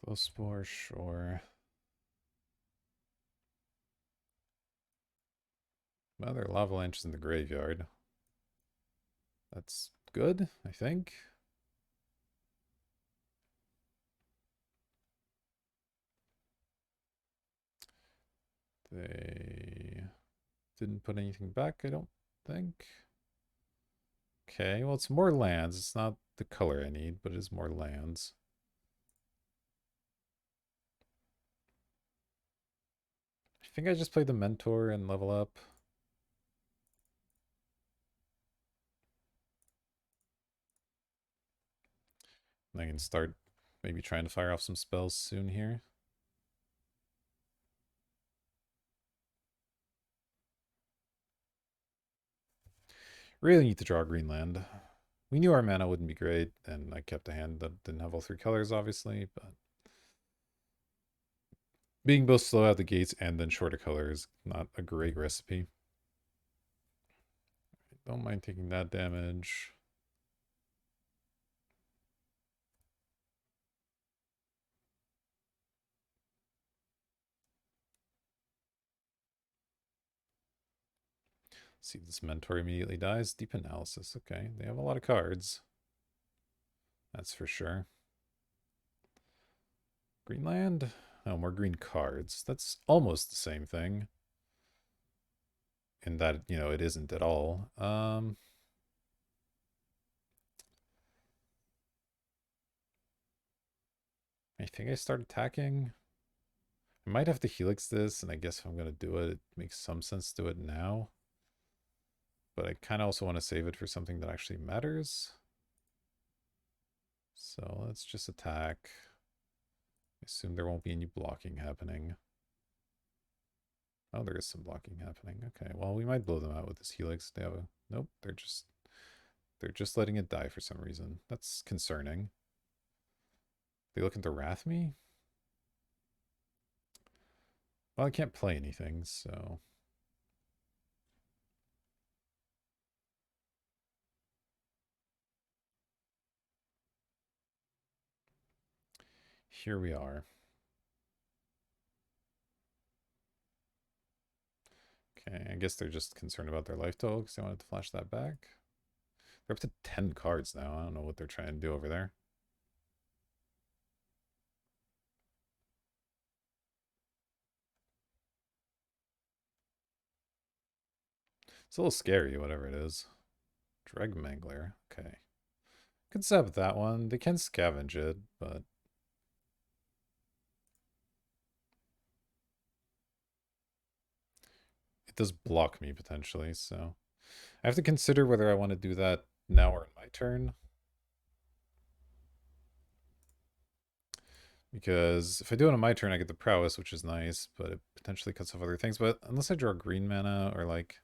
Speaker 1: Glow Spore, sure. Well, there are Lavalanches in the graveyard. That's good, I think. They didn't put anything back, I don't think. Okay, well, it's more lands. It's not the color I need, but it is more lands. I think I just play the Mentor and level up. And I can start maybe trying to fire off some spells soon here. Really need to draw green land. We knew our mana wouldn't be great, and I kept a hand that didn't have all 3 colors, obviously, but being both slow out the gates and then shorter colors, not a great recipe. Don't mind taking that damage. See, this mentor immediately dies. Deep analysis. Okay, they have a lot of cards. That's for sure. Greenland? No, more green cards. That's almost the same thing. In that, you know, it isn't at all. I think I start attacking. I might have to helix this, and I guess if I'm going to do it, it makes some sense to do it now. But I kind of also want to save it for something that actually matters. So let's just attack. I assume there won't be any blocking happening. Oh, there is some blocking happening. Okay, well, we might blow them out with this helix. They have a... Nope, they're just letting it die for some reason. That's concerning. They looking to wrath me? Well, I can't play anything, so... Here we are. Okay, I guess they're just concerned about their life total because they wanted to flash that back. They're up to 10 cards now. I don't know what they're trying to do over there. It's a little scary, whatever it is. Dreg Mangler. Okay. Could set up that one. They can scavenge it, but... it does block me, potentially, so... I have to consider whether I want to do that now or in my turn. Because if I do it on my turn, I get the prowess, which is nice, but it potentially cuts off other things. But unless I draw green mana, or like...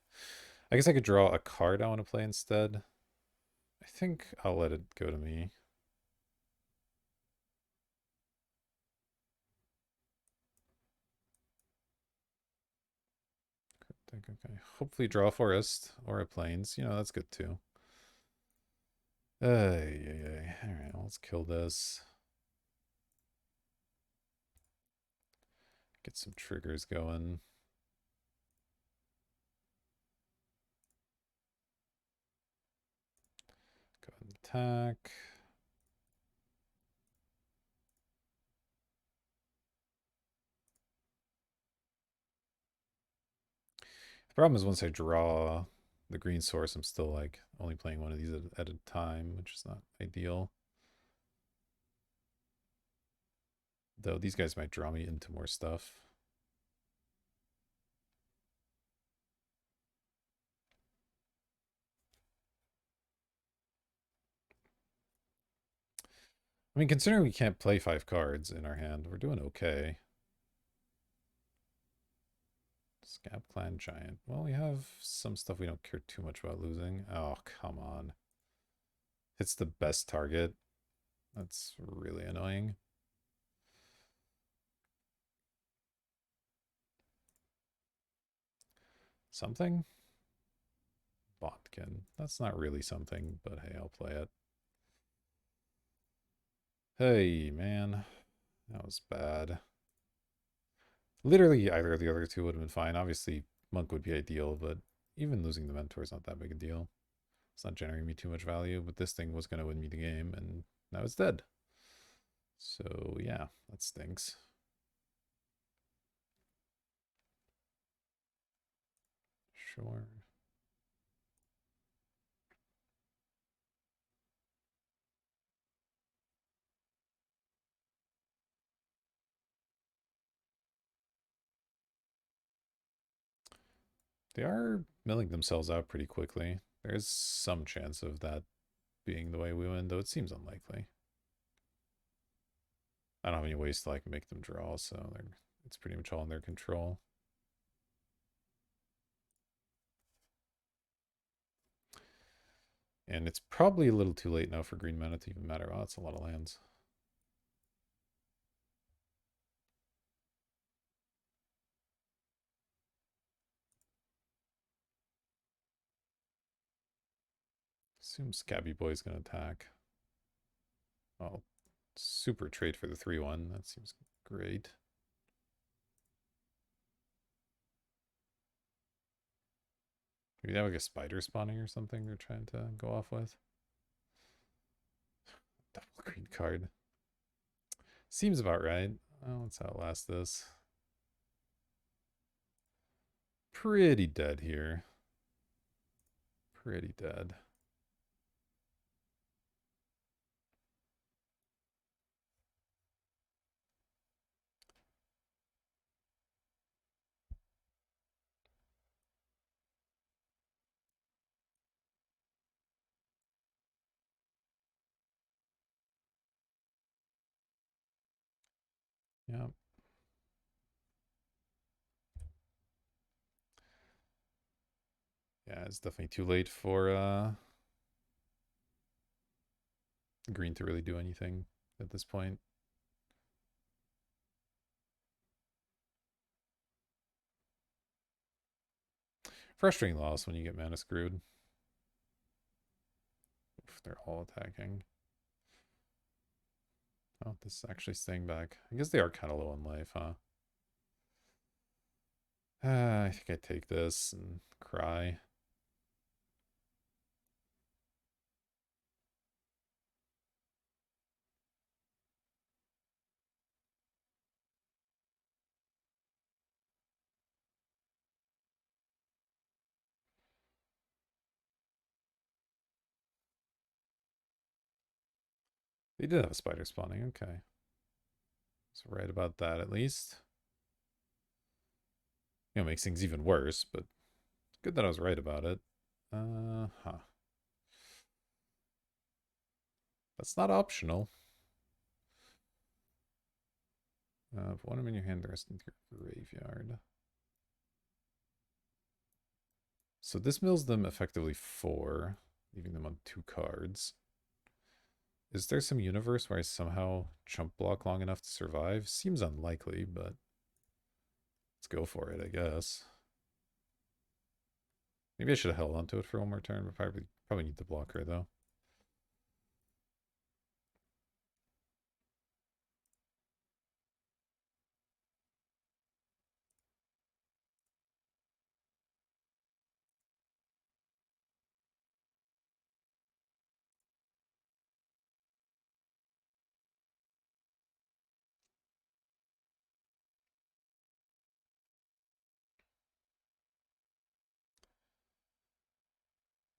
Speaker 1: I guess I could draw a card I want to play instead. I think I'll let it go to me. Okay. Hopefully draw a forest or a plains. You know, that's good too. Alright, let's kill this. Get some triggers going. Go ahead and attack. The problem is once I draw the green source, I'm still like only playing one of these at a time, which is not ideal. Though these guys might draw me into more stuff. I mean, considering we can't play 5 cards in our hand, we're doing okay. Scab Clan Giant. Well, we have some stuff we don't care too much about losing. Oh, come on. It's the best target. That's really annoying. Something? Botkin. That's not really something, but hey, I'll play it. Hey, man. That was bad. Literally, either of the other two would have been fine. Obviously, Monk would be ideal, but even losing the Mentor is not that big a deal. It's not generating me too much value, but this thing was going to win me the game, and now it's dead. So, yeah, that stinks. Sure. They are milling themselves out pretty quickly. There's some chance of that being the way we win, though it seems unlikely. I don't have any ways to like make them draw, so it's pretty much all in their control. And it's probably a little too late now for green mana to even matter. Oh, that's a lot of lands. Assume Scabby Boy's gonna attack. Oh, super trade for the 3/1. That seems great. Maybe they have like a spider spawning or something they're trying to go off with. Double green card. Seems about right. Well, let's outlast this. Pretty dead here. Pretty dead. Yeah. Yeah, it's definitely too late for green to really do anything at this point. Frustrating loss when you get mana screwed. Oof, they're all attacking. Oh, this is actually staying back. I guess they are kind of low on life, huh? I think I take this and cry. They did have a spider spawning. Okay. So right about that at least. You know, makes things even worse, but good that I was right about it. Huh. That's not optional. Put one of them in your hand, the rest into your graveyard. So this mills them effectively 4, leaving them on 2 cards. Is there some universe where I somehow chump block long enough to survive? Seems unlikely, but let's go for it, I guess. Maybe I should have held onto it for one more turn, but probably need the blocker though.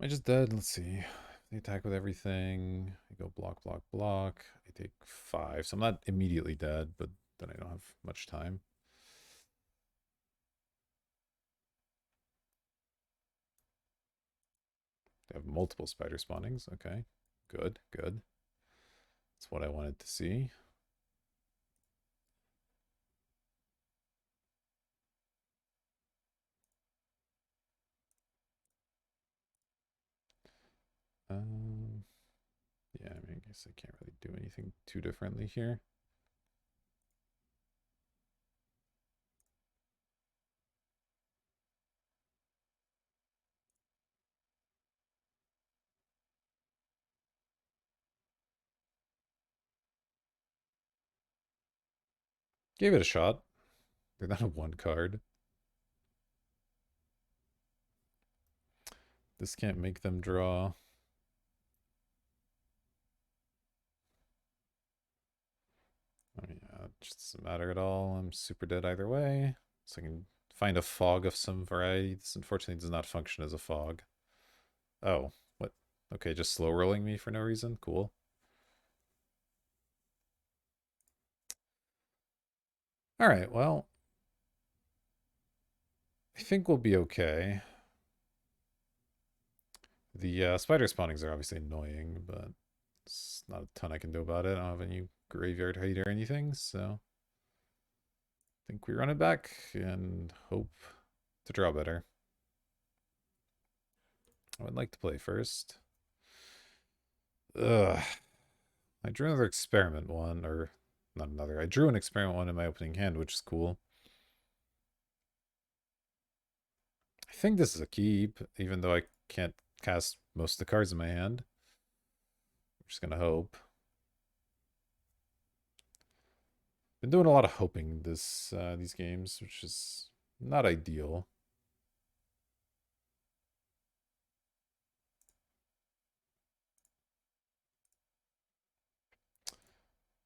Speaker 1: I just dead. Let's see. They attack with everything. I go block, block, block. I take 5. So I'm not immediately dead, but then I don't have much time. They have multiple spider spawnings. Okay. Good, good. That's what I wanted to see. Um, yeah, I mean, I guess I can't really do anything too differently here. Gave it a shot. They're not a 1 card. This can't make them draw. I mean, yeah, it just doesn't matter at all. I'm super dead either way. So I can find a fog of some variety. This unfortunately does not function as a fog. Oh, what? Okay, just slow rolling me for no reason. Cool. All right, well, I think we'll be okay. The spider spawnings are obviously annoying, but it's not a ton I can do about it. I don't have any graveyard hate or anything, so I think we run it back and hope to draw better. I would like to play first. Ugh. I drew another experiment one, or not another. I drew an experiment one in my opening hand, which is cool. I think this is a keep, even though I can't cast most of the cards in my hand. I'm just gonna hope. Been doing a lot of hoping these games, which is not ideal.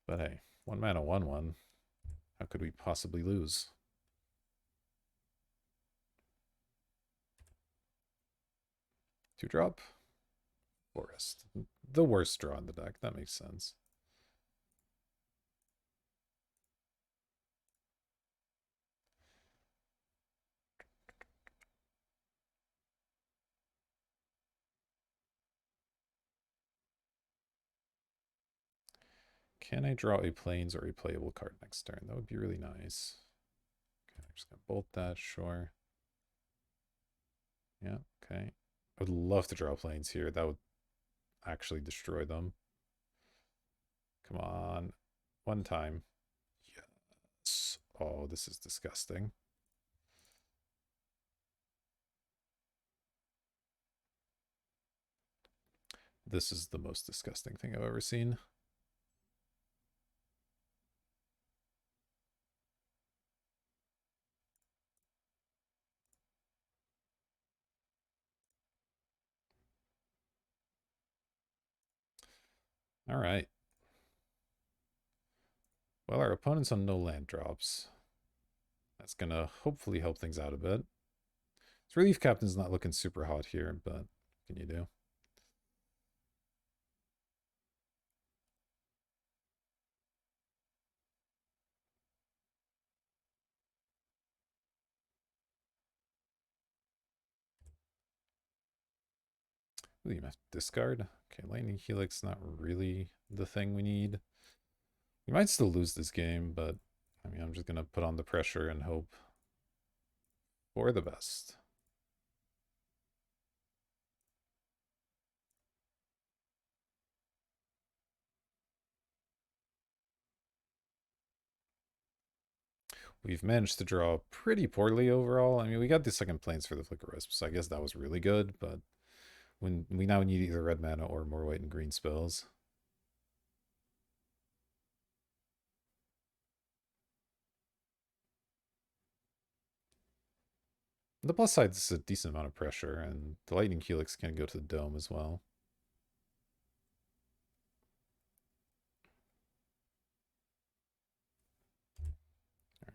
Speaker 1: But hey, 1 mana, 1/1. How could we possibly lose? Two drop? Forest. The worst draw in the deck. That makes sense. Can I draw a plains or a playable card next turn? That would be really nice. Okay, I'm just going to bolt that, sure. Yeah, okay. I would love to draw plains here. That would actually destroy them. Come on. One time. Yes. Oh, this is disgusting. This is the most disgusting thing I've ever seen. All right. Well, our opponent's on no land drops. That's going to hopefully help things out a bit. His relief captain's not looking super hot here, but what can you do? Ooh, you have to discard. Okay, Lightning Helix not really the thing we need. We might still lose this game, but I mean, I'm just going to put on the pressure and hope for the best. We've managed to draw pretty poorly overall. I mean, we got the second planes for the Flicker Wisp, so I guess that was really good, but when we now need either red mana or more white and green spells. The plus side is a decent amount of pressure, and the Lightning Helix can go to the dome as well.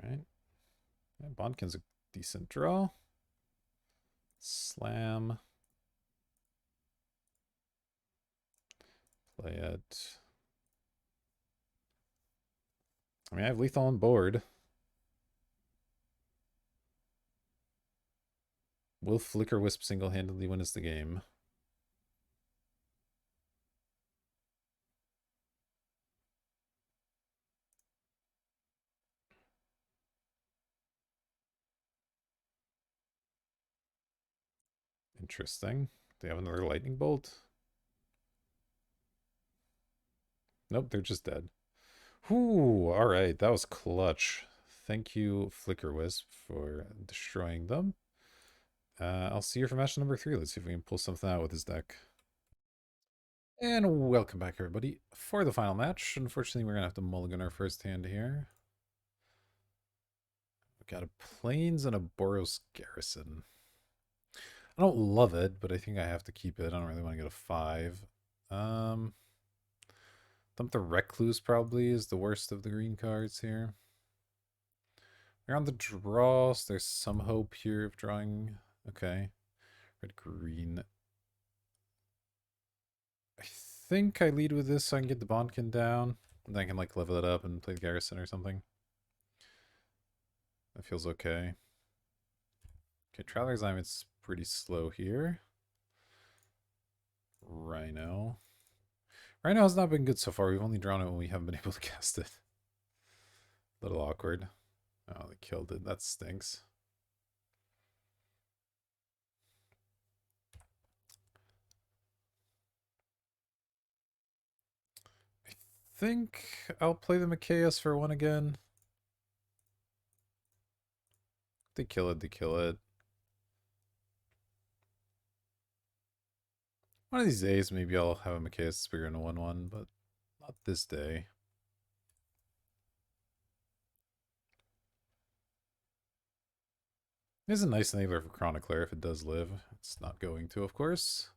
Speaker 1: Alright. Yeah, Bondkin's a decent draw. Slam. Play it. I mean, I have lethal on board. Will Flicker Wisp single-handedly win us the game? Interesting. They have another lightning bolt? Nope, they're just dead. Whew, alright, that was clutch. Thank you, Flicker Wisp, for destroying them. I'll see you for match number 3. Let's see if we can pull something out with this deck. And welcome back, everybody, for the final match. Unfortunately, we're going to have to mulligan our first hand here. We've got a Plains and a Boros Garrison. I don't love it, but I think I have to keep it. I don't really want to get a 5. Dump the Recluse probably is the worst of the green cards here. We're on the draw, so there's some hope here of drawing. Okay. Red, green. I think I lead with this so I can get the Bondkin down. And then I can like level it up and play the Garrison or something. That feels okay. Okay, Traveler's Alignment's pretty slow here. Rhino. Rhino has not been good so far. We've only drawn it when we haven't been able to cast it. A little awkward. Oh, they killed it. That stinks. I think I'll play the Machias for one again. They kill it, they kill it. One of these days, maybe I'll have a Machias Spear in a 1/1, but not this day. It is a nice enabler for Chronicler if it does live. It's not going to, of course.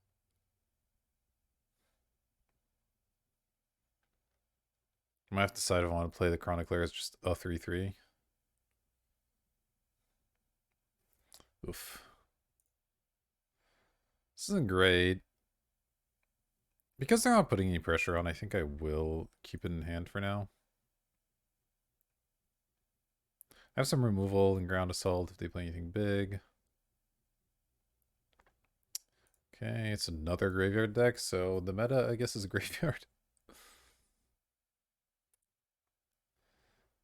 Speaker 1: I might have to decide if I want to play the Chronicler as just a 3/3. Oof. This isn't great. Because they're not putting any pressure on, I think I will keep it in hand for now. I have some removal and ground assault if they play anything big. Okay, it's another graveyard deck, so the meta, I guess, is a graveyard.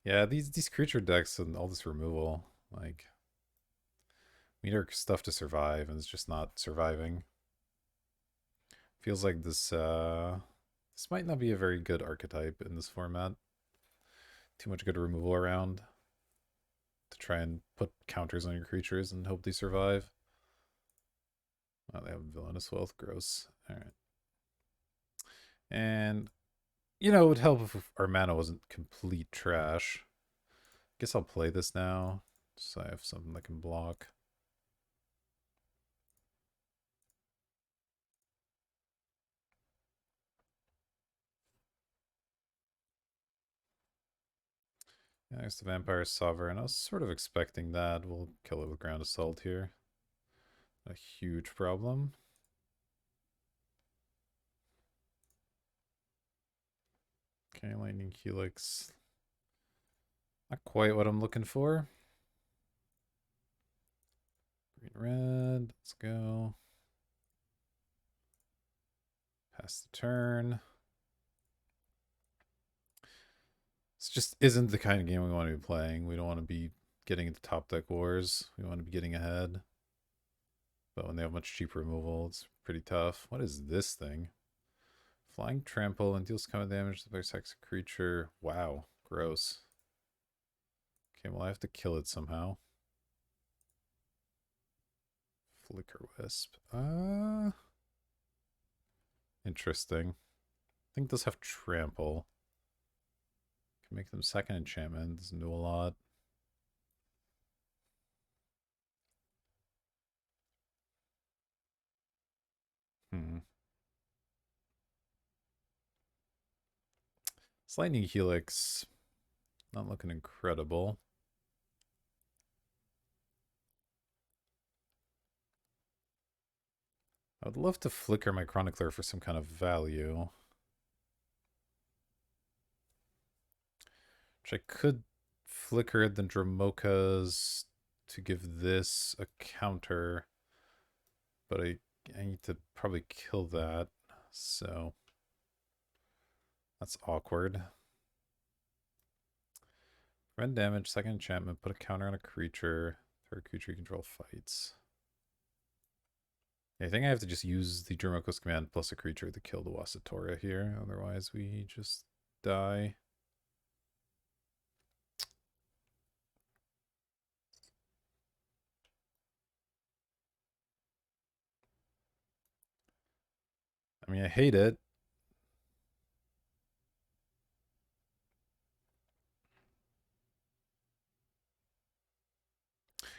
Speaker 1: Yeah, these creature decks and all this removal, like, we need our stuff to survive, and it's just not surviving. Feels like this might not be a very good archetype in this format. Too much good removal around to try and put counters on your creatures and hope they survive. Oh, they have Villainous Wealth. Gross. Alright. And, you know, it would help if our mana wasn't complete trash. Guess I'll play this now, so I have something that can block. Yeah, there's the Vampire Sovereign. I was sort of expecting that. We'll kill it with Ground Assault here. A huge problem. Okay, Lightning Helix. Not quite what I'm looking for. Green, red. Let's go. Pass the turn. This just isn't the kind of game we want to be playing. We don't want to be getting into top deck wars. We want to be getting ahead. But when they have much cheap removal, it's pretty tough. What is this thing? Flying Trample and deals combat damage to their sex creature. Wow. Gross. Okay, well I have to kill it somehow. Flicker Wisp. Interesting. I think those have Trample. Can make them second enchantment. Doesn't do a lot. Lightning Helix. Not looking incredible. I would love to flicker my Chronicler for some kind of value. Which I could flicker the Dromokas to give this a counter. But I need to probably kill that. So that's awkward. Rend damage, second enchantment, put a counter on a creature. Third creature you control fights. I think I have to just use the Dromoka's command plus a creature to kill the Wasatora here. Otherwise, we just die. I mean, I hate it.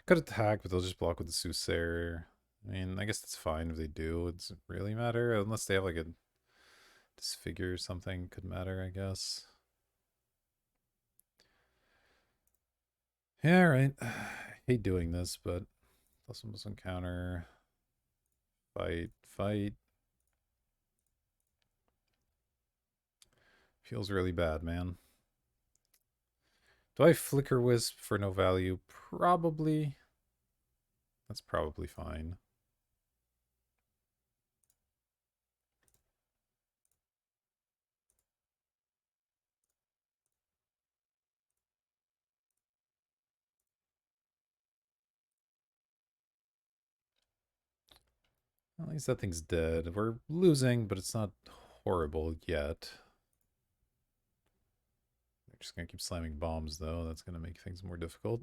Speaker 1: Could attack, but they'll just block with the Soothsayer. I mean, I guess that's fine if they do. It doesn't really matter unless they have like a disfigure or something. Could matter, I guess. Yeah, right. I hate doing this, but plus one plus one counter. Fight, fight. Feels really bad, man. Do I flicker wisp for no value? Probably. That's probably fine. At least that thing's dead. We're losing, but it's not horrible yet. They're just gonna keep slamming bombs, though. That's gonna make things more difficult.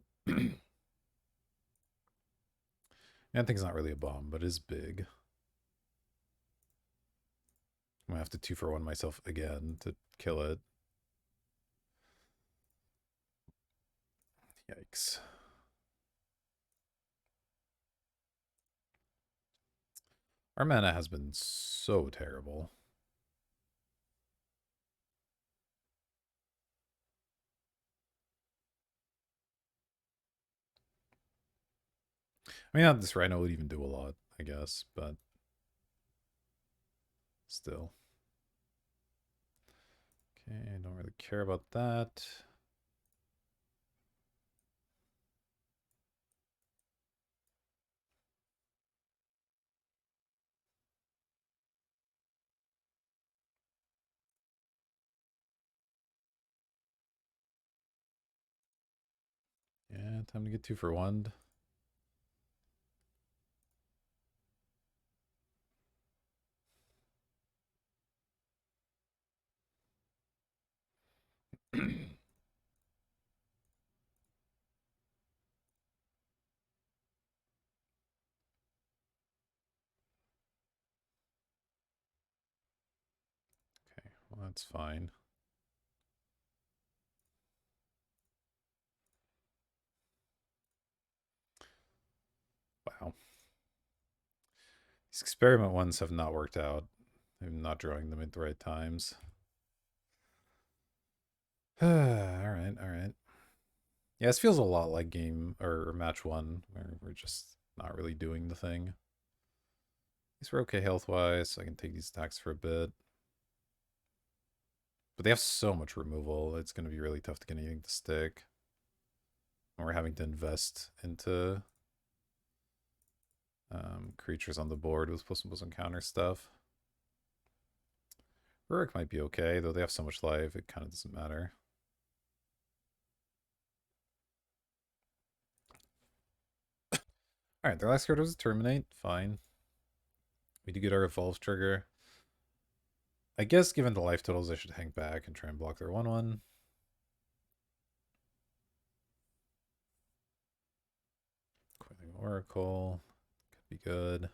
Speaker 1: That thing's not really a bomb, but it is big. I'm gonna have to 2-for-1 myself again to kill it. Yikes. Our mana has been so terrible. I mean, not this Rhino would even do a lot, I guess, but still. Okay, I don't really care about that. Yeah, time to get 2 for 1. Okay, well, that's fine. Wow. These experiment ones have not worked out. I'm not drawing them at the right times. All right, all right. Yeah, this feels a lot like game or match 1, where we're just not really doing the thing. At least we're okay health-wise, so I can take these attacks for a bit. But they have so much removal, it's going to be really tough to get anything to stick. And we're having to invest into creatures on the board with plus and counter stuff. Rurik might be okay, though they have so much life, it kind of doesn't matter. Alright, their last card was a Terminate. Fine. We do get our Evolve trigger. I guess given the life totals, I should hang back and try and block their 1-1. Coiling Oracle. Could be good.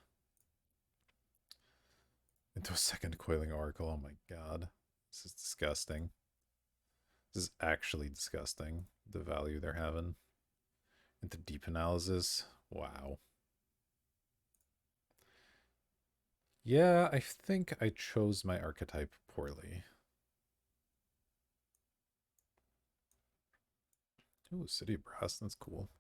Speaker 1: Into a second Coiling Oracle. Oh my god. This is disgusting. This is actually disgusting. The value they're having. Into Deep Analysis. Wow. Yeah, I think I chose my archetype poorly. Ooh, City Brass, that's cool.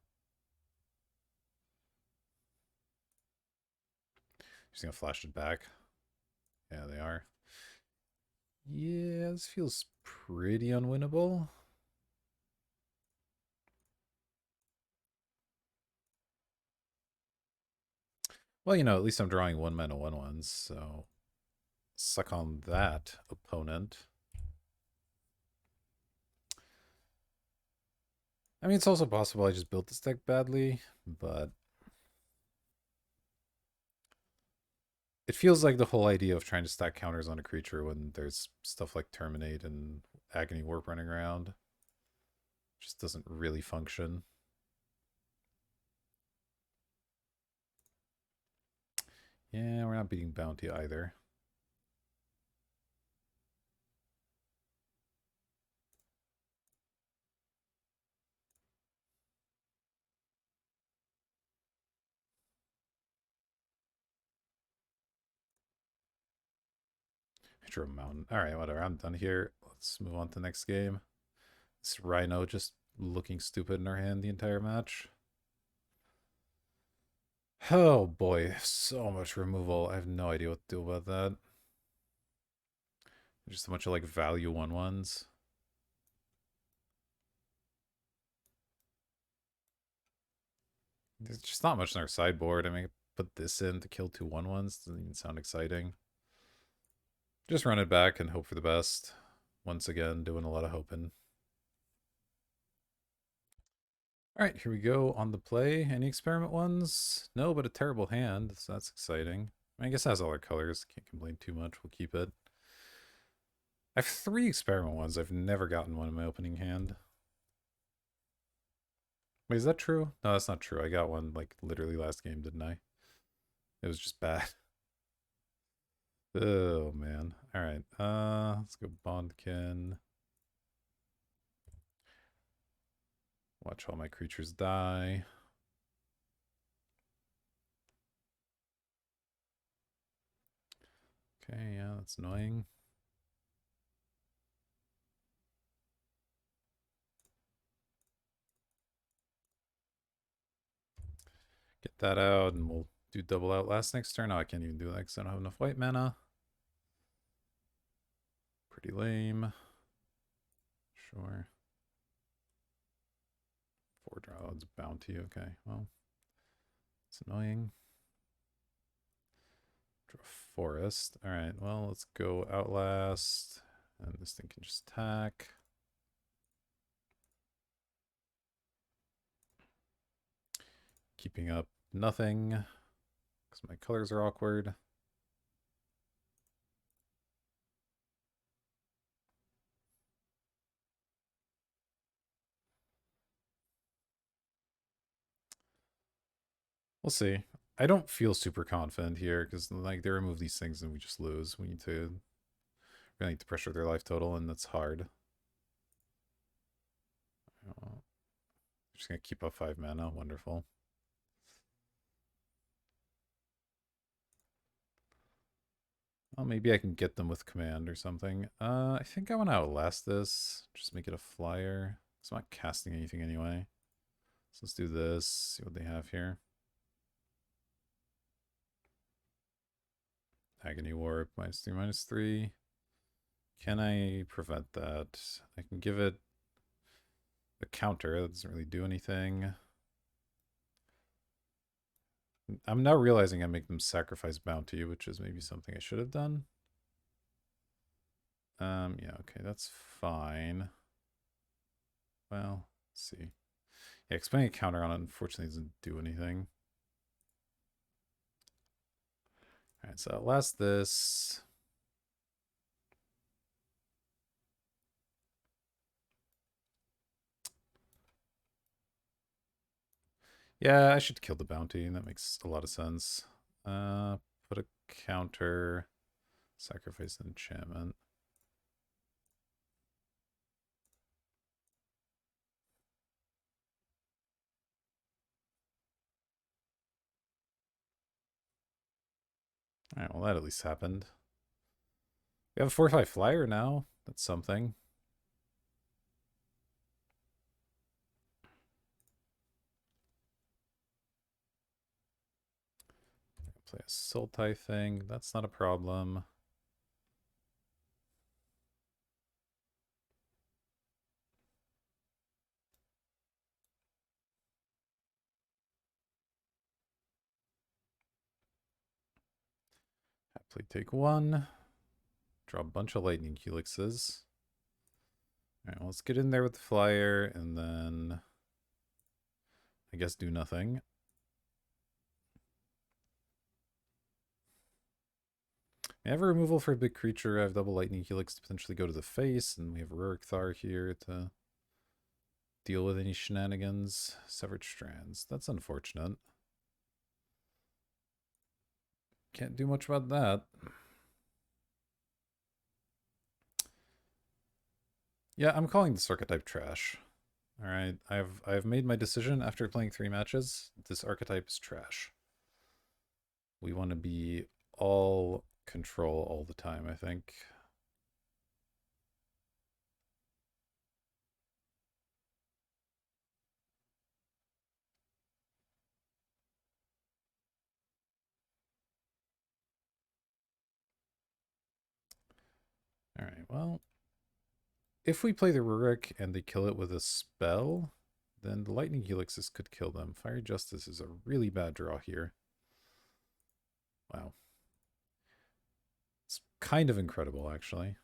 Speaker 1: Just gonna flash it back. Yeah, they are. Yeah, this feels pretty unwinnable. Well, you know, at least I'm drawing 1-mana 1/1s, so suck on that, opponent. I mean, it's also possible I just built this deck badly, but it feels like the whole idea of trying to stack counters on a creature when there's stuff like Terminate and Agony Warp running around just doesn't really function. Yeah, we're not beating Bounty either. I drew a mountain. Alright, whatever. I'm done here. Let's move on to the next game. This Rhino just looking stupid in our hand the entire match. Oh boy, so much removal. I have no idea what to do about that. Just a bunch of like value 1/1s. There's just not much in our sideboard. I mean, I put this in to kill 2 1/1s. Doesn't even sound exciting. Just run it back and hope for the best. Once again, doing a lot of hoping. Alright, here we go on the play. Any experiment ones? No, but a terrible hand, so that's exciting. I guess it has all our colors. Can't complain too much. We'll keep it. I have 3 experiment ones. I've never gotten one in my opening hand. Wait, is that true? No, that's not true. I got one like literally last game, didn't I? It was just bad. Oh man. Alright. Let's go Bondkin. Watch all my creatures die. Okay, yeah, that's annoying. Get that out, and we'll do double Outlast next turn. Oh, I can't even do that because I don't have enough white mana. Pretty lame. Sure. 4 draw, it's bounty. Okay, well, it's annoying. Draw forest. Alright, well, let's go Outlast. And this thing can just attack. Keeping up nothing. Because my colors are awkward. We'll see. I don't feel super confident here because like they remove these things and we just lose. We really need to pressure their life total, and that's hard. Just gonna keep up 5 mana. Wonderful. Well, maybe I can get them with command or something. I think I want to outlast this. Just make it a flyer. It's not casting anything anyway. So let's do this. See what they have here. Agony Warp, -3, -3. Can I prevent that? I can give it a counter. That doesn't really do anything. I'm now realizing I make them sacrifice bounty, which is maybe something I should have done. Yeah, okay, that's fine. Well, let's see. Yeah, expending a counter on it unfortunately doesn't do anything. Alright, so outlast this. Yeah, I should kill the bounty. That makes a lot of sense. Put a counter. Sacrifice enchantment. Alright, well that at least happened. We have a 4/5 flyer now. That's something. Play a Sultai thing. That's not a problem. Happily take 1. Draw a bunch of lightning helixes. Alright, well, let's get in there with the flyer and then I guess do nothing. I have a removal for a big creature. I have double lightning helix to potentially go to the face, and we have Rurik Thar here to deal with any shenanigans. Severed strands. That's unfortunate. Can't do much about that. Yeah, I'm calling this archetype trash. Alright, I've made my decision after playing 3 matches. This archetype is trash. We want to be all control all the time, I think. Alright, well, if we play the Rurik and they kill it with a spell, then the Lightning Helixes could kill them. Fire Justice is a really bad draw here. Wow. It's kind of incredible, actually.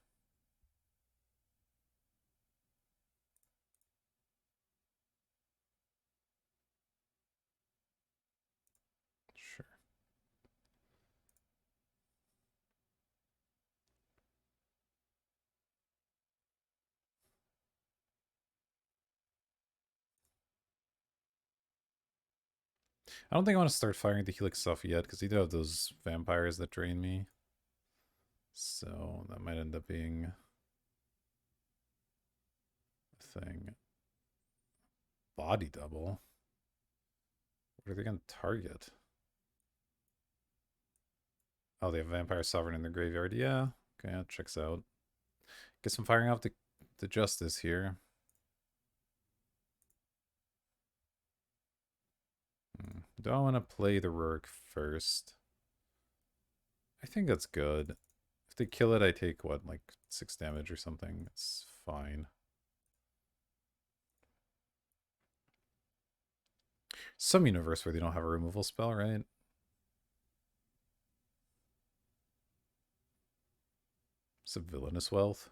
Speaker 1: Sure. I don't think I want to start firing the Helix stuff yet, because they do have those vampires that drain me. So that might end up being a thing. Body double? What are they going to target? Oh, they have Vampire Sovereign in their graveyard. Yeah, okay, that checks out. Guess I'm firing off the Justice here. Do I want to play the Rourke first? I think that's good. If they kill it, I take, what, like 6 damage or something? It's fine. Some universe where they don't have a removal spell, right? Some villainous wealth.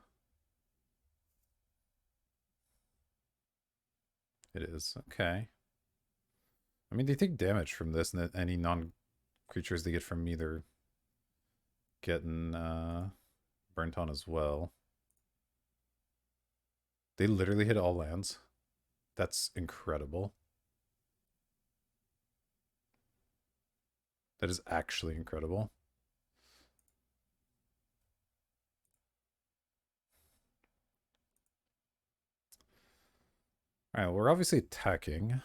Speaker 1: It is. Okay. I mean, they take damage from this, and any non-creatures they get from me, they're getting burnt on as well. They literally hit all lands. That's incredible. That is actually incredible. Alright, we're obviously attacking.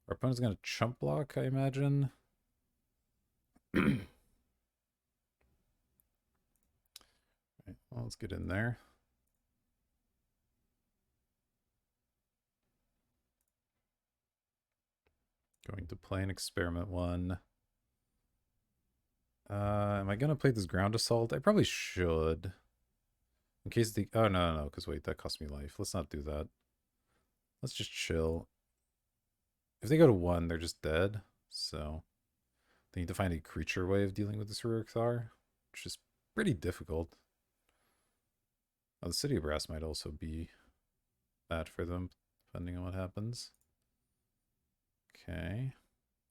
Speaker 1: Our opponent's going to chump block, I imagine. Right, well, let's get in there. Going to play an experiment one. Am I going to play this ground assault? I probably should. In case the... Oh, no, because wait, that cost me life. Let's not do that. Let's just chill. If they go to 1, they're just dead. So they need to find a creature way of dealing with this Rurikthar, which is pretty difficult. Oh, the City of Brass might also be bad for them, depending on what happens. Okay.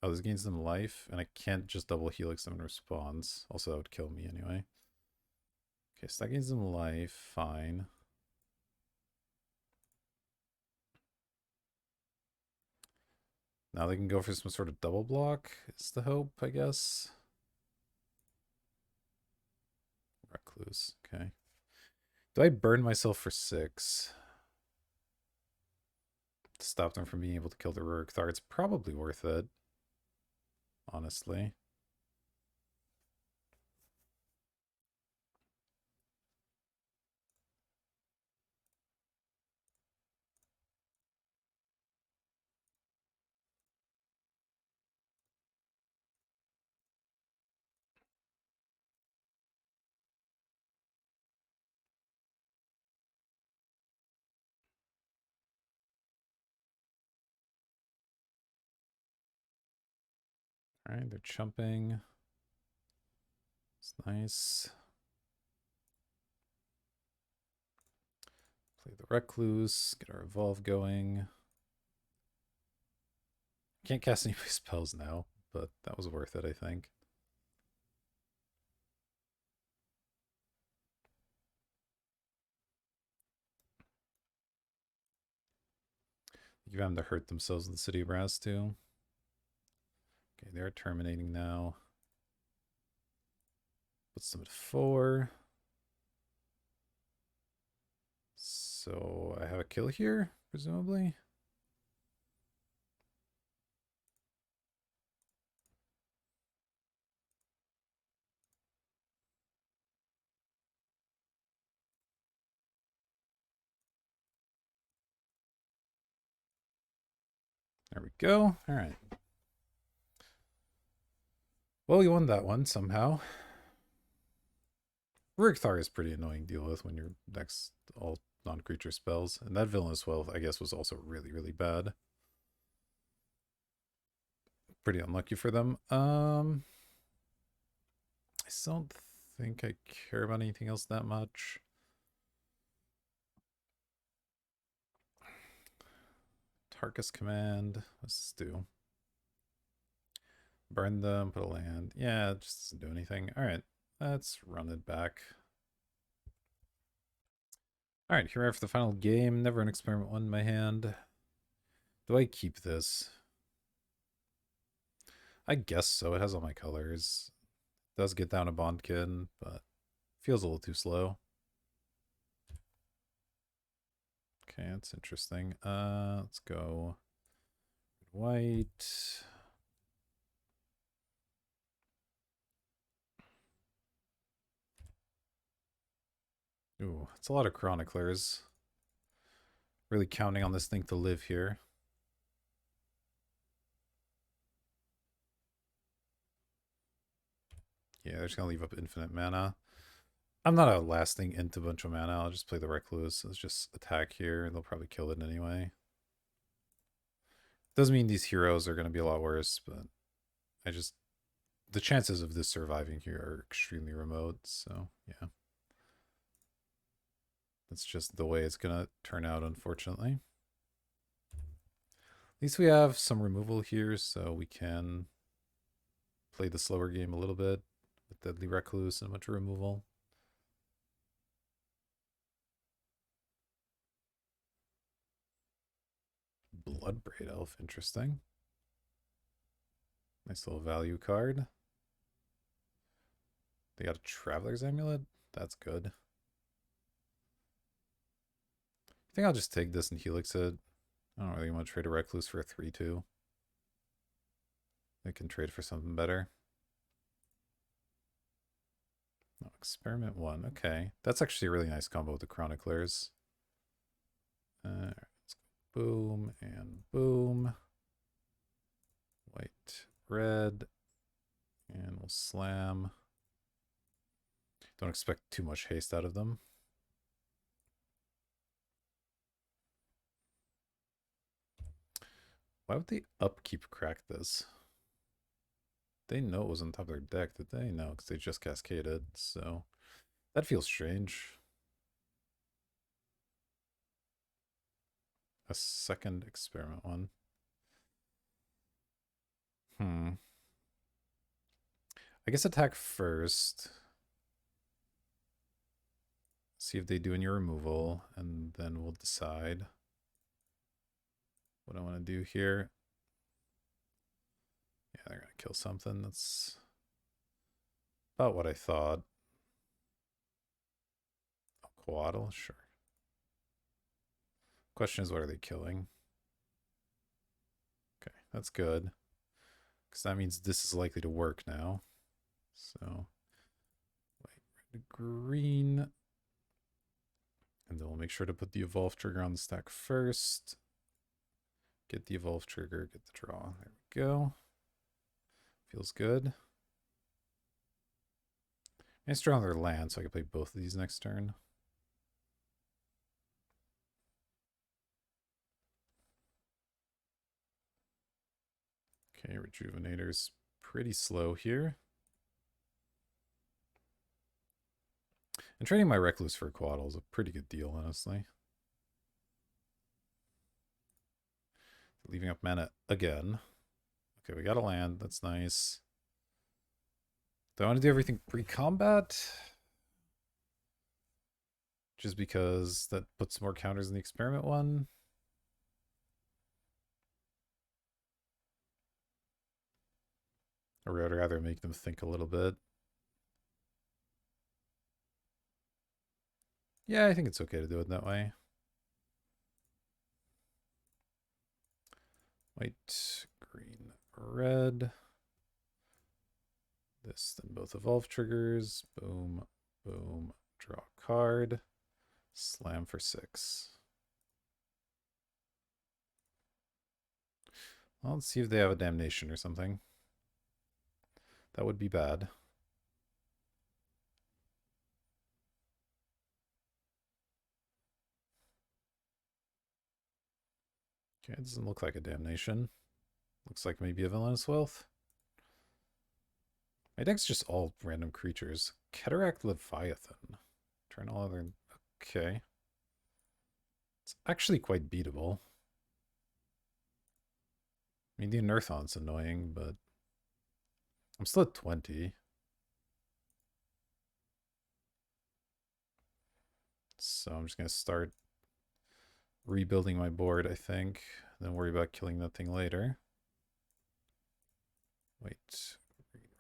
Speaker 1: Oh, this gains them life, and I can't just double helix them in response. Also, that would kill me anyway. Okay, so that gains them life. Fine. Now they can go for some sort of double block, is the hope, I guess. Recluse, okay. Do I burn myself for 6? To stop them from being able to kill the Rurikthar? It's probably worth it. Honestly. Alright, they're chumping. It's nice. Play the Recluse, get our Evolve going. Can't cast any spells now, but that was worth it, I think. Give them to hurt themselves in the City of Brass too. Okay, they're terminating now. Puts them at 4. So I have a kill here, presumably. There we go. All right. Well, we won that one somehow. Rurikthar is pretty annoying to deal with when your deck's all non-creature spells. And that Villainous Wealth, I guess, was also really, really bad. Pretty unlucky for them. I still don't think I care about anything else that much. Tarkus Command. Let's just do. Burn them, put a land. Yeah, it just doesn't do anything. Alright, let's run it back. Alright, here we are for the final game. Never an experiment one in my hand. Do I keep this? I guess so. It has all my colors. It does get down a Bondkin, but feels a little too slow. Okay, that's interesting. Let's go white. Ooh, it's a lot of chroniclers. Really counting on this thing to live here. Yeah, they're just gonna leave up infinite mana. I'm not outlasting into a bunch of mana. I'll just play the Recluse. Let's just attack here. They'll probably kill it anyway. Doesn't mean these heroes are gonna be a lot worse, but I just the chances of this surviving here are extremely remote. So yeah, that's just the way it's gonna turn out, unfortunately. At least we have some removal here, so we can play the slower game a little bit with Deadly Recluse and a bunch of removal. Bloodbraid Elf, interesting. Nice little value card. They got a Traveler's Amulet? That's good. I think I'll just take this and Helix it. I don't really want to trade a Recluse for a 3-2. They can trade for something better. Oh, Experiment 1. Okay. That's actually a really nice combo with the Chroniclers. Let's go boom and boom. White, red. And we'll slam. Don't expect too much haste out of them. Why would they upkeep crack this? They know it was on top of their deck, did they? No, because they just cascaded, so that feels strange. A second experiment one. I guess attack first. See if they do any removal, and then we'll decide what I want to do here. Yeah, they're going to kill something. That's about what I thought. Oh, Coatl, sure. Question is, what are they killing? Okay, that's good. Because that means this is likely to work now. So, white, red, green. And then we'll make sure to put the evolve trigger on the stack first. Get the evolve trigger, get the draw. There we go. Feels good. Nice draw on their land, so I can play both of these next turn. Okay, Rejuvenator's pretty slow here. And trading my Recluse for a Coatl is a pretty good deal, honestly. Leaving up mana again. Okay, we got a land. That's nice. Do I want to do everything pre-combat? Just because that puts more counters in the experiment one? Or I'd rather make them think a little bit. Yeah, I think it's okay to do it that way. White, green, red. This, then both evolve triggers. Boom, boom, draw a card. Slam for 6. Well, let's see if they have a damnation or something. That would be bad. Okay, it doesn't look like a damnation. Looks like maybe a villainous wealth. My deck's just all random creatures. Cataract Leviathan. Turn all other... Okay. It's actually quite beatable. I mean, the Unearthon's annoying, but... I'm still at 20. So I'm just going to start rebuilding my board, I think. Then worry about killing that thing later. Wait.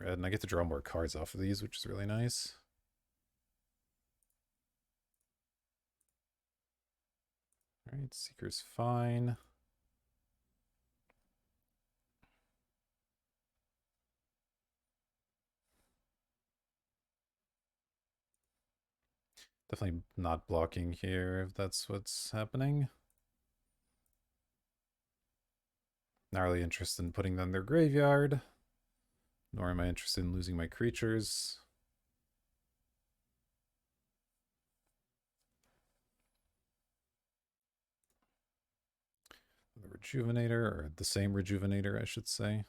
Speaker 1: Red. And I get to draw more cards off of these, which is really nice. Alright, Seeker's fine. Definitely not blocking here if that's what's happening. Not really interested in putting them in their graveyard. nor am I interested in losing my creatures. The Rejuvenator, or the same Rejuvenator, I should say.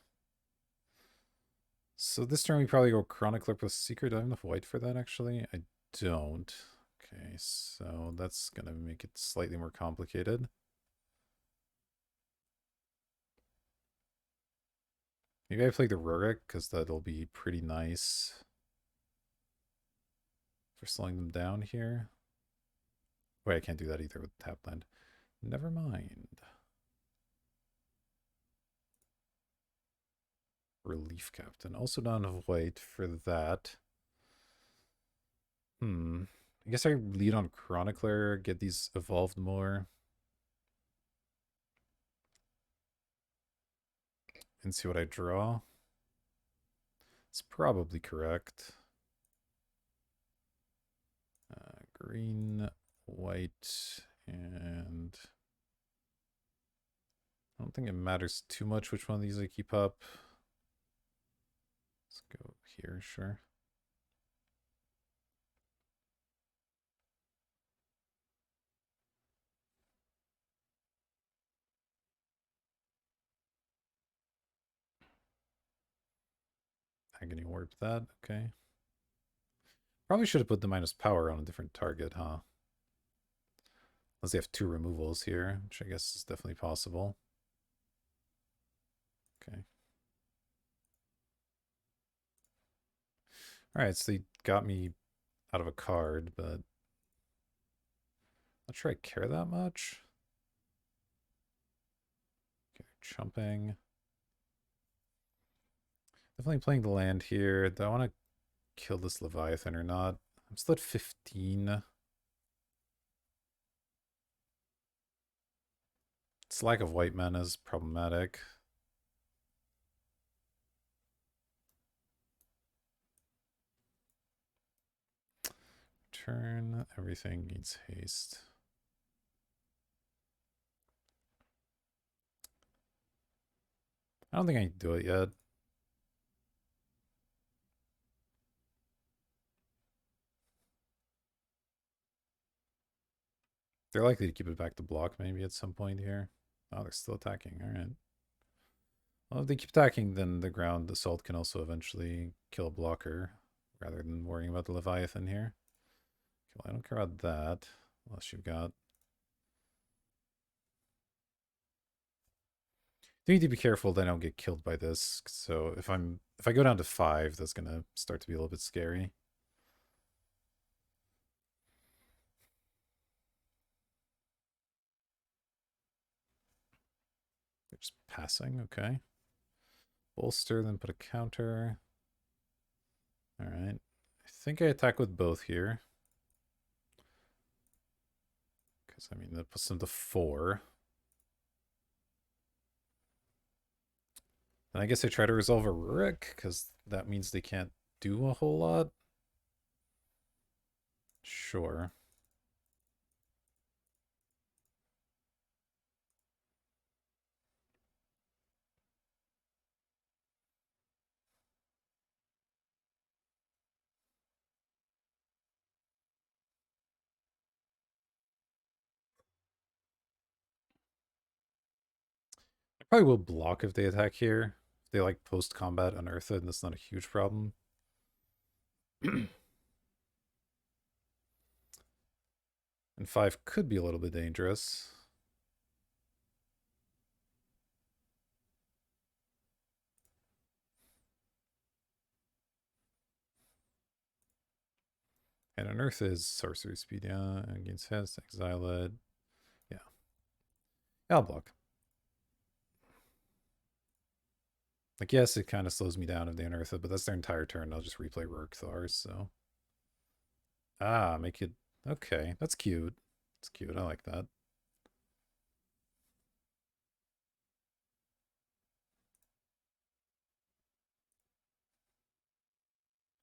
Speaker 1: So this turn we probably go Chronicler plus Secret. Do I have enough white for that, actually? I don't. Okay, so that's going to make it slightly more complicated. Maybe I play the Rurik, because that'll be pretty nice for slowing them down here. Wait, I can't do that either with Tapland. Never mind. Relief Captain. Also not enough white for that. I guess I lead on Chronicler, get these evolved more. And see what I draw. It's probably correct. Green, white, and I don't think it matters too much which one of these I keep up. Let's go here, sure. Agony Warp that, okay. Probably should have put the minus power on a different target, huh? Unless they have 2 removals here, which I guess is definitely possible. Okay. Alright, so they got me out of a card, but not sure I care that much. Okay, chumping. Definitely playing the land here. Do I want to kill this Leviathan or not? I'm still at 15. Its lack of white mana is problematic. Turn, everything needs haste. I don't think I can do it yet. They're likely to keep it back to block maybe at some point here. Oh, they're still attacking. All right. Well, if they keep attacking, then the ground assault can also eventually kill a blocker rather than worrying about the Leviathan here. Okay, well, I don't care about that unless you've got... You need to be careful that I don't get killed by this. So if I go down to 5, that's gonna start to be a little bit scary. They're just passing, okay. Bolster, then put a counter. Alright. I think I attack with both here. Because, I mean, that puts them to 4. And I guess I try to resolve a Rurik, because that means they can't do a whole lot. Sure. I probably will block if they attack here. If they like post-combat unearth it, and that's not a huge problem. And 5 could be a little bit dangerous. And unearth is sorcery speed, yeah. Against Hest, exile it. Yeah. I'll block. Like, yes, it kind of slows me down if they unearth it, but that's their entire turn. I'll just replay Rourke Thar, so. Ah, make it... Okay, that's cute. It's cute, I like that.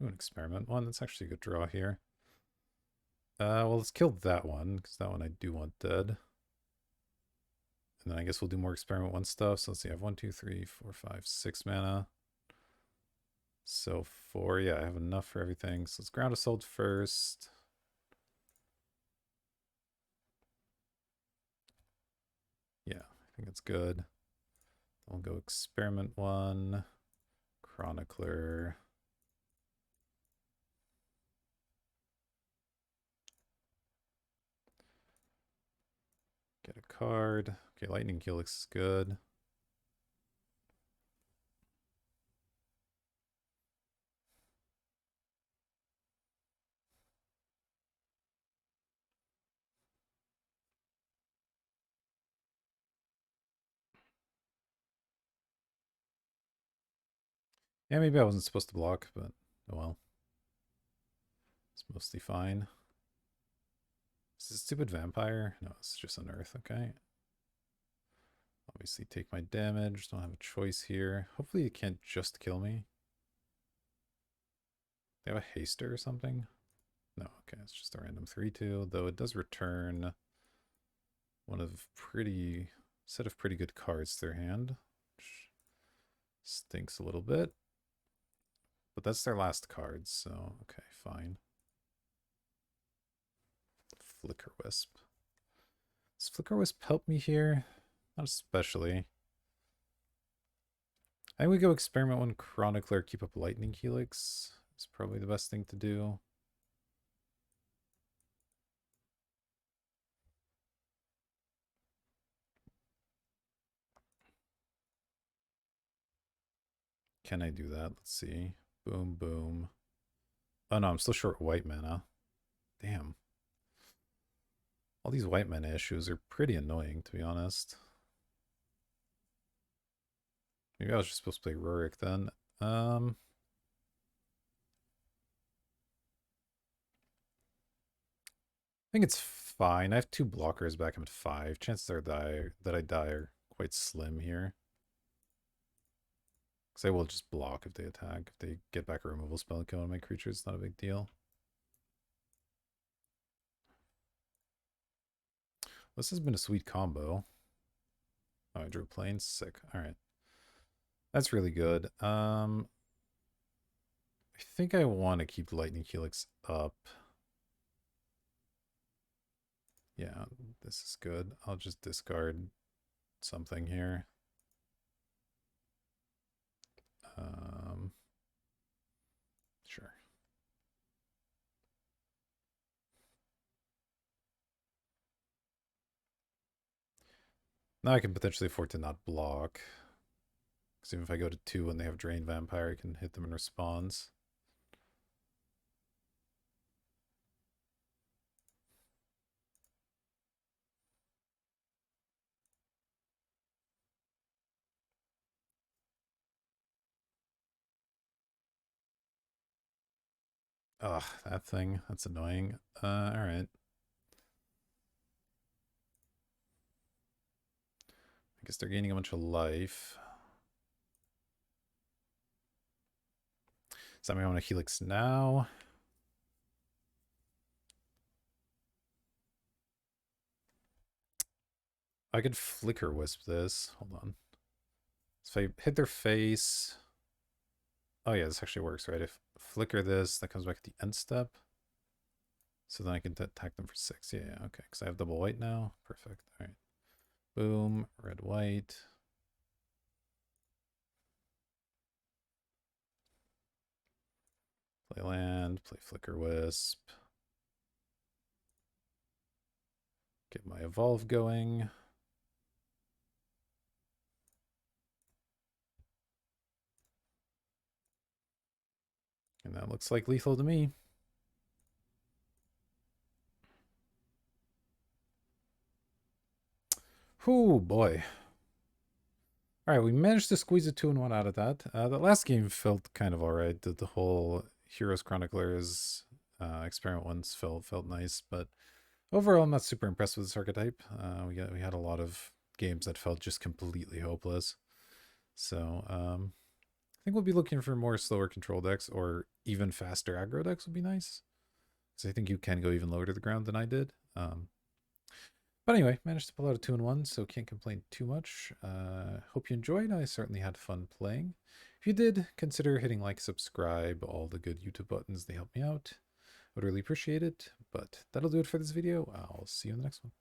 Speaker 1: Ooh, an experiment one. That's actually a good draw here. Well, let's kill that one, because that one I do want dead. And then I guess we'll do more experiment one stuff. So let's see, I have 1, 2, 3, 4, 5, 6 mana. So 4, yeah, I have enough for everything. So let's ground assault first. Yeah, I think it's good. I'll go experiment 1, chronicler. Get a card. Okay, lightning helix is good. Yeah, maybe I wasn't supposed to block, but oh well. It's mostly fine. Is this a stupid vampire? No, it's just an earth, okay. Obviously take my damage, don't have a choice here. Hopefully it can't just kill me. They have a haster or something? No, okay, it's just a random 3-2, though it does return one of pretty set of pretty good cards to their hand, which stinks a little bit. But that's their last card, so okay, fine. Flicker Wisp. Does Flicker Wisp help me here? Not especially. I think we go experiment 1 chronicler, keep up lightning helix. It's probably the best thing to do. Can I do that? Let's see. Boom, boom. Oh no, I'm still short white mana. Damn. All these white mana issues are pretty annoying, to be honest. Maybe I was just supposed to play Rurik then. I think it's fine. I have 2 blockers back. I'm at 5. Chances are that I die are quite slim here. Because I will just block if they attack. If they get back a removal spell and kill one of my creatures, it's not a big deal. This has been a sweet combo. Oh, I drew planes. Sick. Alright. That's really good. I think I want to keep Lightning Helix up. Yeah, this is good. I'll just discard something here. Sure. Now I can potentially afford to not block. Because even if I go to 2 and they have Drain Vampire, I can hit them in response. Ugh, that thing. That's annoying. Alright. I guess they're gaining a bunch of life. Does that mean I want to Helix now? I could Flicker Wisp this. Hold on. So if I hit their face... Oh yeah, this actually works, right? If Flicker this, that comes back at the end step. So then I can attack them for 6. Yeah, okay. Because I have double white now. Perfect. Alright. Boom. Red, white. Play land. Play Flicker Wisp. Get my Evolve going. And that looks like lethal to me. Oh boy. All right, we managed to squeeze a 2-1 out of that. The last game felt kind of all right. The whole Heroes Chroniclers experiment ones felt nice, but overall, I'm not super impressed with this archetype. We had a lot of games that felt just completely hopeless. So I think we'll be looking for more slower control decks or even faster aggro decks would be nice. Because I think you can go even lower to the ground than I did. But anyway, managed to pull out a 2-1, so can't complain too much. Hope you enjoyed. I certainly had fun playing. If you did, consider hitting like, subscribe, all the good YouTube buttons. They help me out. I would really appreciate it. But that'll do it for this video. I'll see you in the next one.